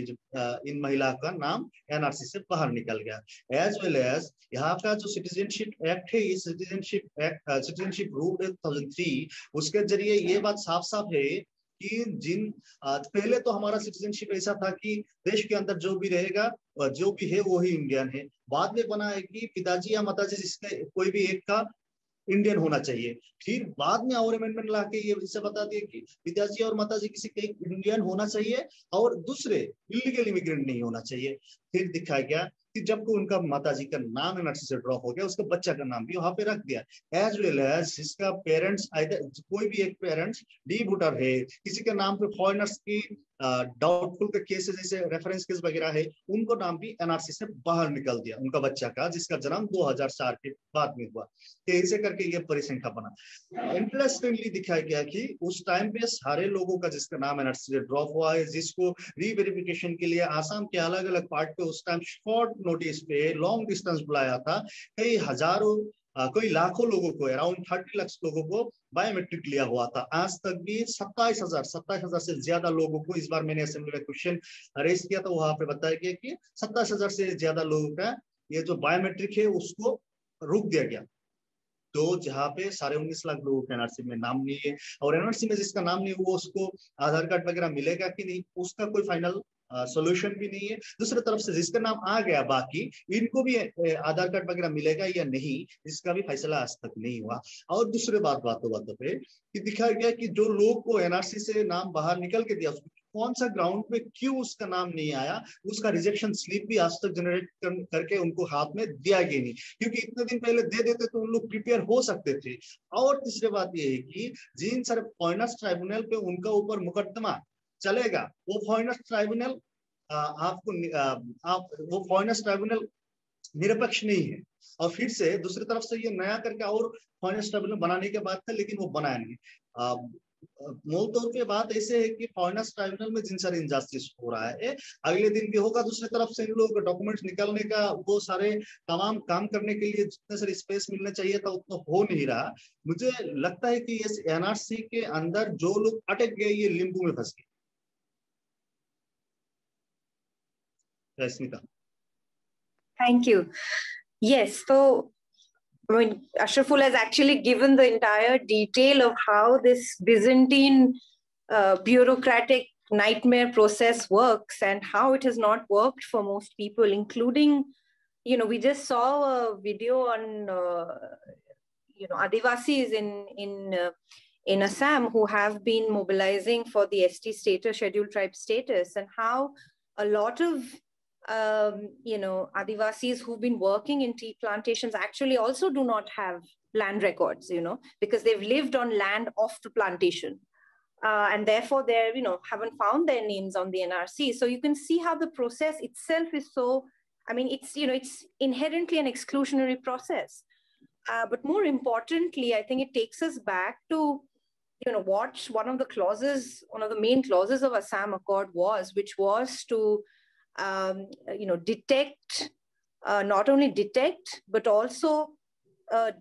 इन महिला का नाम एनआरसी से बाहर निकल गया। एज वेल एज यहाँ का जो सिटीजनशिप एक्ट है, ये सिटीजनशिप रूल 2003, उसके जरिए ये बात साफ साफ है कि पहले तो हमारा सिटीजनशिप ऐसा था कि देश के अंदर जो भी रहेगा, जो भी है वो ही इंडियन है। बाद में बना है कि पिताजी या माताजी जिसका कोई भी एक का इंडियन होना चाहिए। फिर बाद में और अमेंडमेंट लाके ये इसे बता दिया कि पिताजी और माताजी किसी के इंडियन होना चाहिए और दूसरे इलीगल इमिग्रेंट नहीं होना चाहिए। फिर दिखाया गया कि जब उनका माताजी का नाम एनआरसी से ड्रॉप हो गया, उसका बच्चा का नाम भी वहां पे रख दिया। एज वेल एज जिसका पेरेंट्स कोई भी एक पेरेंट्स डी वोटर है, किसी के नाम पे फॉरेनर्स की डाउटफुल के केसेस जैसे रेफरेंस केस वगैरह है, उनको नाम भी एनआरसी से बाहर निकल दिया, उनका बच्चा का जिसका जन्म 2004 के बाद में हुआ। तो ऐसे करके ये परिसंख्या बना। इंटरेस्टिंगली दिखाया गया कि उस टाइम पे सारे लोगों का जिसका नाम एनआरसी से ड्रॉप हुआ है, जिसको रीवेरिफिकेशन के लिए आसाम के अलग अलग पार्ट पे उस टाइम शॉर्ट नोटिस पे लॉन्ग डिस्टेंस बुलाया था, कई हजारों कोई लाखों लोगों को, अराउंड 30 लाख लोगों को बायोमेट्रिक लिया हुआ था। आज तक भी 27,000 से ज्यादा लोगों को, इस बार मैंने असेंबली में क्वेश्चन रेज किया था, वहां पे बताया गया कि 27,000 से ज्यादा लोगों का ये जो बायोमेट्रिक है उसको रोक दिया गया। तो जहाँ पे सारे 19 लाख लोगों के एनआरसी में नाम नहीं है, और एनआरसी में जिसका नाम नहीं है वो उसको आधार कार्ड वगैरह मिलेगा कि नहीं, उसका कोई फाइनल सोल्यूशन भी नहीं है। दूसरी तरफ से जिसका नाम आ गया, बाकी इनको भी आधार कार्ड वगैरह मिलेगा या नहीं, इसका भी फैसला आज तक नहीं हुआ। और दूसरे बातों पे कि दिखाया गया कि जो लोग को एनआरसी से नाम बाहर निकल के दिया, कौन सा ग्राउंड पे क्यों उसका नाम नहीं आया, उसका रिजेक्शन स्लिप भी आज तक जनरेट करके उनको हाथ में दिया गया नहीं, क्योंकि इतने दिन पहले दे देते तो उन लोग प्रिपेयर हो सकते थे। और तीसरी बात ये है कि जिन सारे फॉरेनर्स ट्राइब्यूनल पे उनका ऊपर मुकदमा चलेगा, वो फॉरेनर्स ट्राइब्यूनल वो फॉरेनर्स ट्राइब्यूनल निरपेक्ष नहीं है। और फिर से दूसरी तरफ से ये नया करके और फॉरेनर्स ट्राइब्यूनल बनाने के बाद था, लेकिन वो बनाया नहीं। मूल तौर पे बात ऐसे है कि फॉरेनर्स ट्राइब्यूनल में जिन सारे इनजस्टिस हो रहा है, अगले दिन भी होगा। दूसरी तरफ से इन लोगों को डॉक्यूमेंट्स निकालने का, वो सारे तमाम काम करने के लिए जितने सारे स्पेस मिलना चाहिए था उतना हो नहीं रहा। मुझे लगता है कि इस एनआरसी के अंदर जो लोग अटक गए, ये लिम्बू में फंस गए। Smita, Thank you. Yes, so I mean, Ashraful has actually given the entire detail of how this Byzantine bureaucratic nightmare process works and how it has not worked for most people, including, you know, we just saw a video on, you know, Adivasis in Assam who have been mobilizing for the ST status, scheduled tribe status, and how a lot of you know, Adivasis who've been working in tea plantations actually also do not have land records, you know, because they've lived on land off the plantation. And therefore they're, you know, haven't found their names on the NRC. So you can see how the process itself is so, I mean, it's, you know, it's inherently an exclusionary process. But more importantly, I think it takes us back to, you know, what one of the main clauses of Assam Accord was, which was to you know, detect, not only detect, but also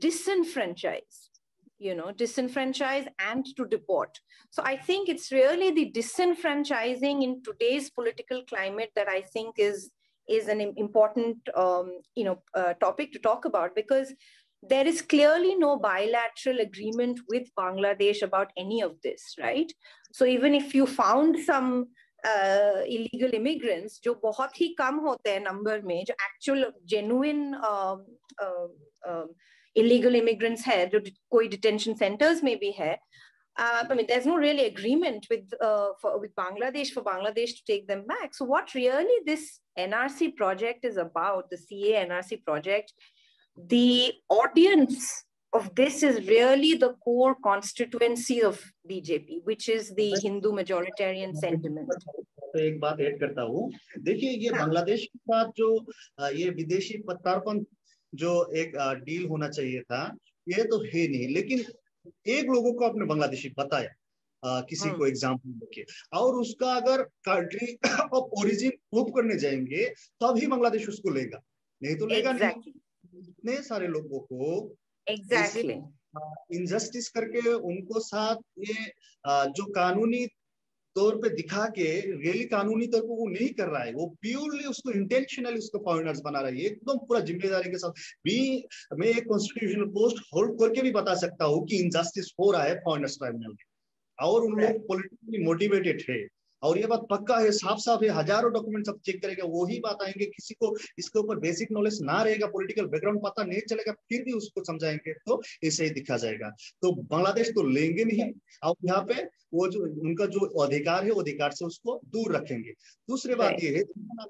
disenfranchise, you know, disenfranchise and to deport. So I think it's really the disenfranchising in today's political climate that I think is an important, you know, topic to talk about, because there is clearly no bilateral agreement with Bangladesh about any of this, right? So even if you found some illegal immigrants, जो बहुत ही कम होते हैं number में, जो actual genuine illegal immigrants है, जो कोई detention centers में भी है, I mean, there's no really agreement with Bangladesh for Bangladesh to take them back. So what really this NRC project is about, the CA NRC project, the audience of this is really the core constituency of BJP, which is the Hindu majoritarian sentiment. तो एक बात add करता हूँ, देखिए ये बांग्लादेश के साथ जो ये विदेशी प्रत्यार्पण जो एक डील होना चाहिए था, ये तो है नहीं, लेकिन एक लोगों को आपने बांग्लादेशी बताया, किसी को एग्जाम्पल देके, और उसका अगर कंट्री ऑफ ओरिजिन प्रूव करने जाएंगे तभी बांग्लादेश उसको लेगा, नहीं तो लेगा नहीं। इतने सारे लोगों को इनजस्टिस करके उनको साथ ये जो कानूनी तौर पे दिखा के रियली कानूनी तौर पे वो नहीं कर रहा है, वो प्योरली उसको इंटेंशनली उसको फॉरेनर्स बना रहा है, एकदम पूरा जिम्मेदारी के साथ भी। मैं एक कॉन्स्टिट्यूशनल पोस्ट होल्ड करके भी बता सकता हूँ कि इनजस्टिस हो रहा है फॉरेनर्स ट्राइब्यूनल में, और उन लोग पॉलिटिकली मोटिवेटेड है, और ये बात पक्का है, साफ साफ है, हजारों डॉक्यूमेंट्स आप चेक करेगा वही बात आएंगे। किसी को इसके ऊपर बेसिक नॉलेज ना रहेगा, पॉलिटिकल बैकग्राउंड पता नहीं चलेगा, फिर भी उसको समझाएंगे तो ऐसे ही दिखा जाएगा। तो बांग्लादेश तो लेंगे नहीं, और यहाँ पे वो जो उनका जो अधिकार है वो अधिकार से उसको दूर रखेंगे। दूसरी बात ये है,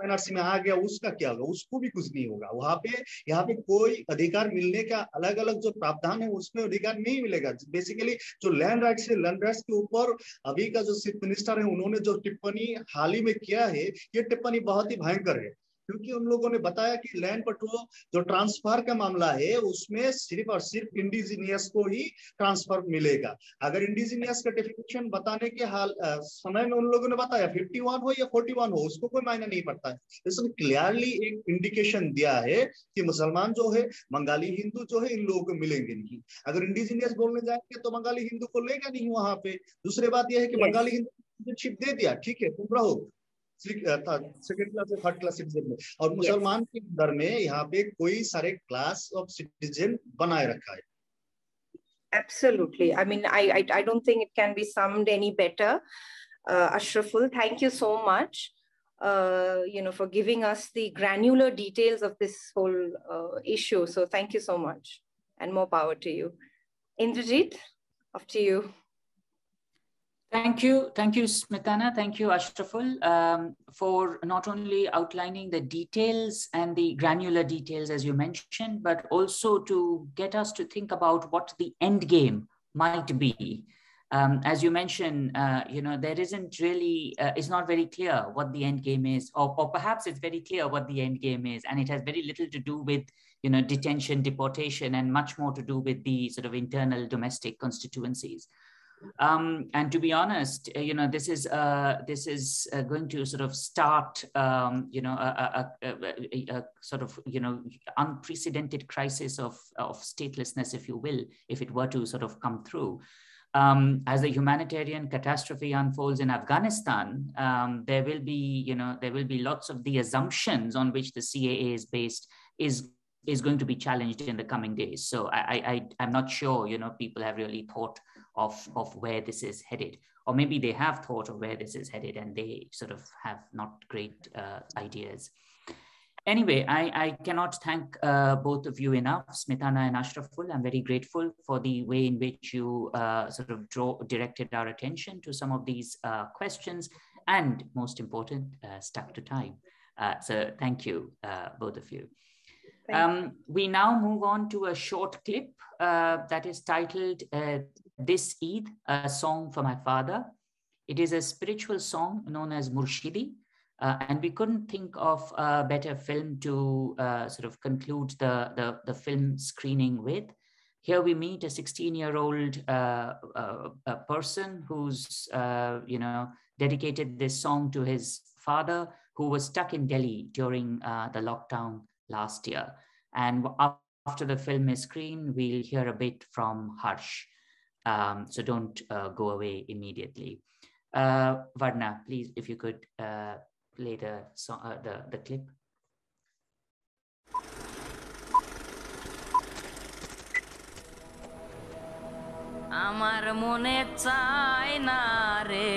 एनआरसी में आ गया उसका क्या होगा, उसको भी कुछ नहीं होगा। वहां पे यहाँ पे कोई अधिकार मिलने का अलग अलग जो प्रावधान है उसमें अधिकार नहीं मिलेगा। बेसिकली जो लैंड राइट्स है, लैंड राइट्स के ऊपर अभी का जो चीफ मिनिस्टर है उन्होंने जो टिप्पणी हाल ही में किया है, ये टिप्पणी बहुत ही भयंकर है, क्योंकि उन लोगों ने बताया कि लैंड पट्टो जो ट्रांसफर का मामला है उसमें सिर्फ और सिर्फ इंडिजिनियस को ही ट्रांसफर मिलेगा। अगर इंडिजिनियस का डेफिनेशन बताने के हाल समय में उन लोगों ने बताया 51 हो या 41 हो, उसको कोई मायने नहीं पड़ता है। इसमें क्लियरली एक इंडिकेशन दिया है कि मुसलमान जो है, बंगाली हिंदू जो है, इन लोगों को मिलेंगे नहीं। अगर इंडिजिनियस बोलने जाएंगे तो बंगाली हिंदू को लेगा नहीं वहां पे। दूसरी बात यह है कि बंगाली हिंदू छिप दे दिया, ठीक है तुम रहो सेकेंड क्लास से थर्ड क्लास सिटीजन में, और मुसलमान के अंदर में यहाँ पे कोई सारे क्लास ऑफ सिटीजन बनाए रखा है। Absolutely. I mean, I don't think it can be summed any better. Ashraful, thank you so much, you know, for giving us the granular details of this whole issue. So thank you so much, and more power to you. Indrajit, off to you. Thank you, Smitana. Thank you, Ashraful, for not only outlining the details and the granular details, as you mentioned, but also to get us to think about what the end game might be. As you mentioned, there isn't really, it's not very clear what the end game is, or perhaps it's very clear what the end game is, and it has very little to do with, detention, deportation, and much more to do with the sort of internal domestic constituencies. And to be honest, this is going to sort of start, a sort of, unprecedented crisis of statelessness, if you will, if it were to sort of come through. As the humanitarian catastrophe unfolds in Afghanistan, there will be lots of the assumptions on which the CAA is based is going to be challenged in the coming days. So I'm not sure, people have really thought of where this is headed, or maybe they have thought of where this is headed and they sort of have not great ideas. Anyway, I cannot thank both of you enough, Smitana and Ashraful. I'm very grateful for the way in which you sort of directed our attention to some of these questions, and most important, stuck to time. So thank you, both of you. We now move on to a short clip that is titled This Eid, a Song for My Father. It is a spiritual song known as Murshidi, and we couldn't think of a better film to sort of conclude the film screening with. Here we meet a 16-year-old person who's dedicated this song to his father, who was stuck in Delhi during the lockdown last year. And after the film is screened, we'll hear a bit from Harsh. So don't go away immediately. Varna, please, if you could play the clip. আমার মনে চায় না রে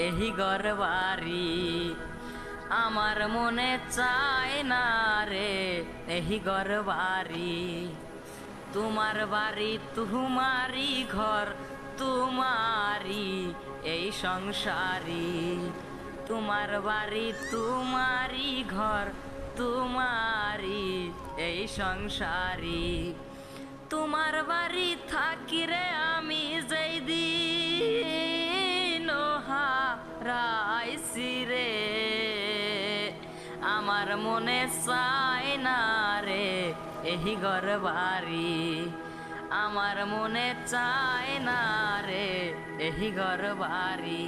এহি ঘরবাড়ি আমার মনে চায় না রে এহি ঘরবাড়ি তোমার বাড়ি তোমারই ঘর তোমারই এই সংসারী তোমার বাড়ি তোমারই ঘর তোমারই এই সংসারী তোমার বাড়ি থাকি রে আমি যেই দিন হারাইছি রে আমার মনে চায় না রে এহি ঘর বাড়ি আমার মনে চায় না রে এহি ঘর বাড়ি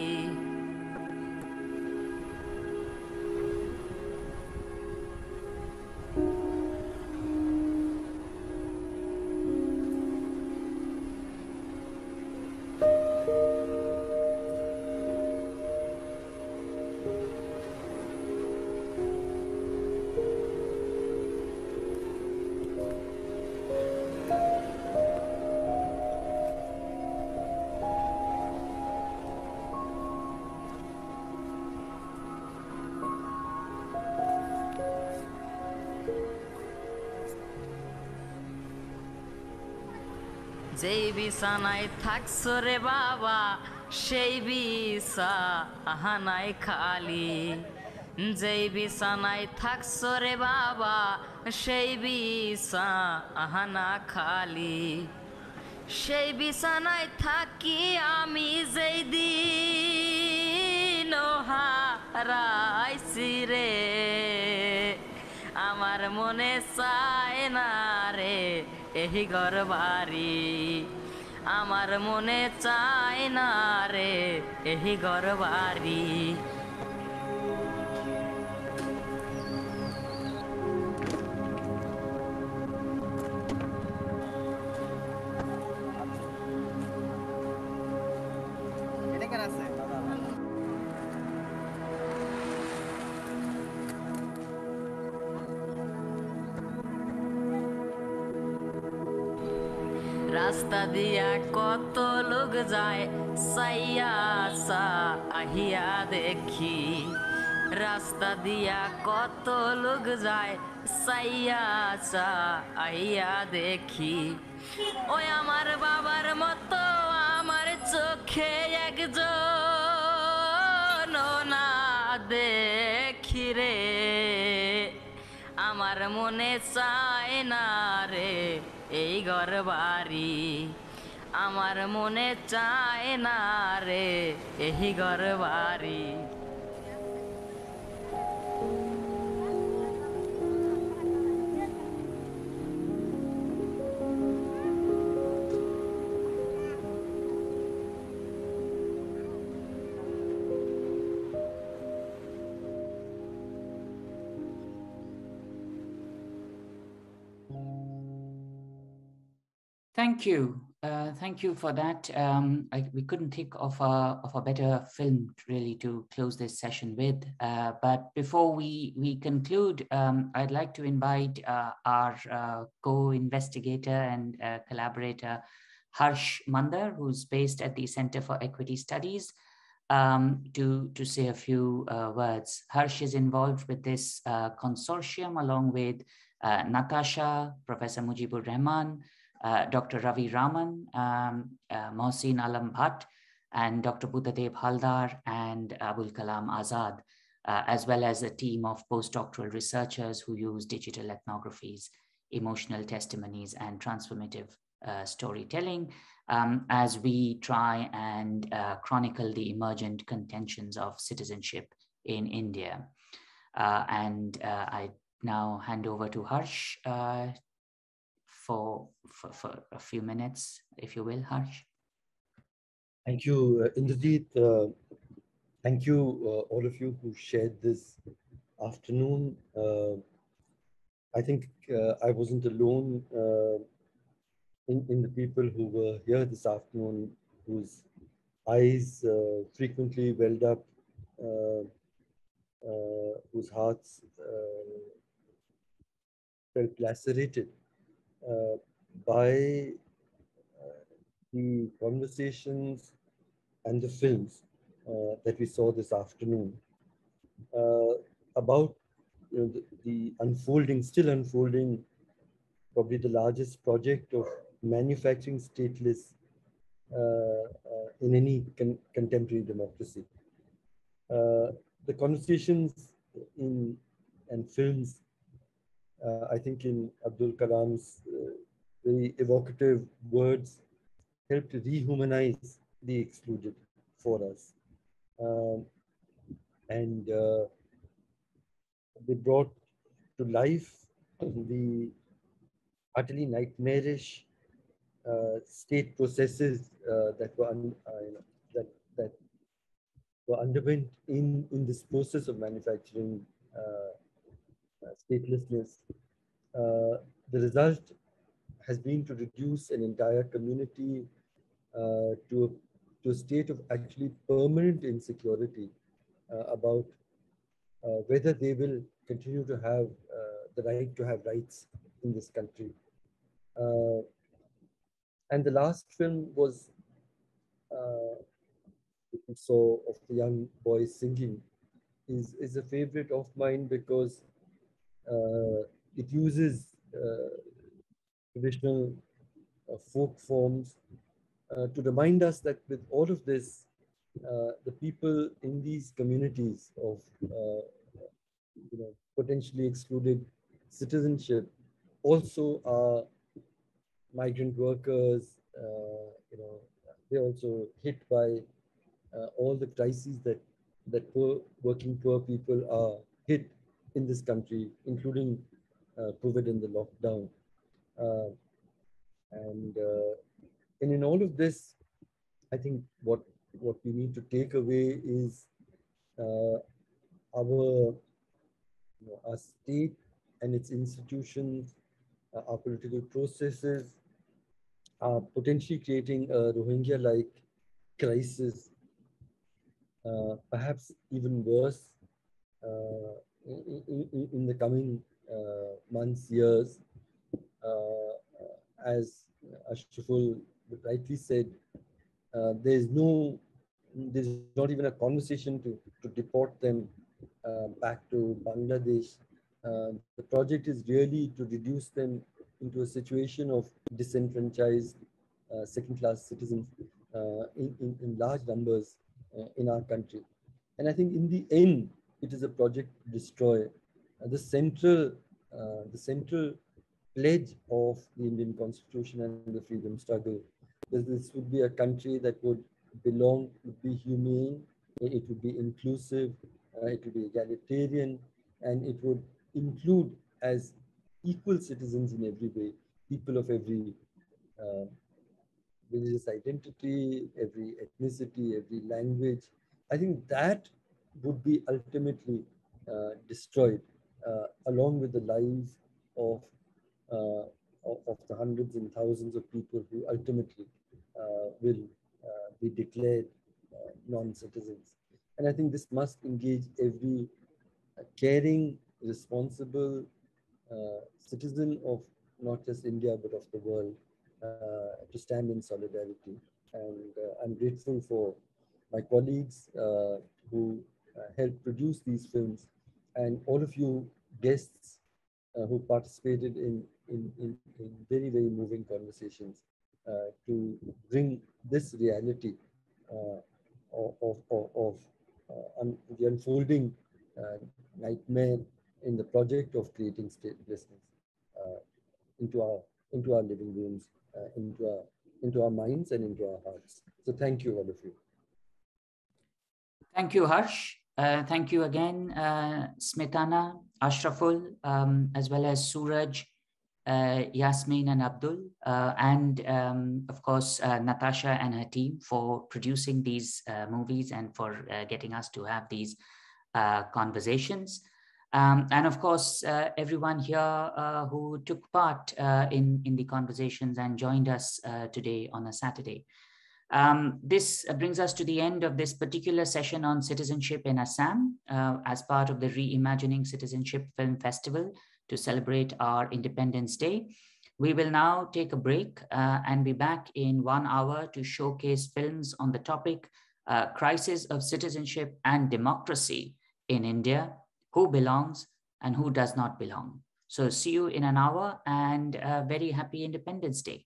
যেই বিছানায় থাকছো রে বাবা সেই বিছানায় খালি যেই বিছানায় থাকছো রে বাবা সেই বিছানা খালি সেই বিছানায় থাকি আমি যেই দিন হারাইছি রে আমার মনে চায় না রে এহি ঘর বাড়ি আমার মনে চায় না রে এহি ঘর বাড়ি রাস্তা দিয়া কত লোক যায় সাইয়া আহিয়া দেখি রাস্তা দিয়া কত লোক যায় সাইয়া আহিয়া দেখি ওই আমার বাবার মতো আমার চোখে একজন না দেখি রে আমার মনে চায় না রে এই ঘর বাড়ি আমার মনে চায় না রে এই ঘর বাড়ি Thank you. Thank you for that. We couldn't think of a better film really to close this session with. But before we conclude, I'd like to invite our co-investigator and collaborator, Harsh Mandar, who's based at the Center for Equity Studies, to say a few words. Harsh is involved with this consortium along with Natasha, Professor Mujibur Rahman, Dr. Ravi Raman, Mohsin Alam Bhatt, and Dr. Buddhadev Haldar and Abdul Kalam Azad, as well as a team of postdoctoral researchers who use digital ethnographies, emotional testimonies, and transformative storytelling as we try and chronicle the emergent contentions of citizenship in India. I now hand over to Harsh for a few minutes, if you will, Harsh. Thank you, Indrajit. Thank you, all of you who shared this afternoon. I think I wasn't alone in the people who were here this afternoon, whose eyes frequently welled up, whose hearts felt lacerated by the conversations and the films that we saw this afternoon about the unfolding, still unfolding, probably the largest project of manufacturing stateless in any contemporary democracy. The conversations and films, I think in Abdul Kalam's very evocative words, helped rehumanize the excluded for us. They brought to life the utterly nightmarish state processes that were underwent in this process of manufacturing statelessness. The result has been to reduce an entire community to a state of actually permanent insecurity about whether they will continue to have the right to have rights in this country. And the last film was we saw of the young boy singing is a favorite of mine because it uses traditional folk forms to remind us that with all of this, the people in these communities of potentially excluded citizenship also are migrant workers. They're also hit by all the crises that working poor people are hit in this country, including COVID and the lockdown. And in all of this, I think what we need to take away is our state and its institutions, our political processes are potentially creating a Rohingya-like crisis, perhaps even worse in the coming months, years. As Ashraful rightly said, there's not even a conversation to deport them back to Bangladesh. The project is really to reduce them into a situation of disenfranchised second-class citizens. in large numbers in our country. And I think in the end, it is a project to destroy the central pledge of the Indian Constitution and the freedom struggle. This would be a country that would be humane, it would be inclusive, it would be egalitarian, and it would include as equal citizens in every way, people of every religious identity, every ethnicity, every language. I think that would be ultimately destroyed, along with the lives of the hundreds and thousands of people who ultimately will be declared non-citizens. And I think this must engage every caring, responsible citizen of not just India, but of the world, to stand in solidarity. And I'm grateful for my colleagues who helped produce these films, and all of you guests who participated in very, very moving conversations to bring this reality of the unfolding nightmare in the project of creating statelessness into our living rooms, into our minds and into our hearts. So thank you, all of you. Thank you, Harsh. Thank you again, Smitana, Ashraful, as well as Suraj, Yasmin and Abdul, and of course, Natasha and her team for producing these movies and for getting us to have these conversations. And of course, everyone here who took part in the conversations and joined us today on a Saturday. This brings us to the end of this particular session on citizenship in Assam as part of the Reimagining Citizenship Film Festival to celebrate our Independence Day. We will now take a break and be back in 1 hour to showcase films on the topic Crisis of Citizenship and Democracy in India, Who Belongs and Who Does Not Belong. So see you in an hour, and a very happy Independence Day.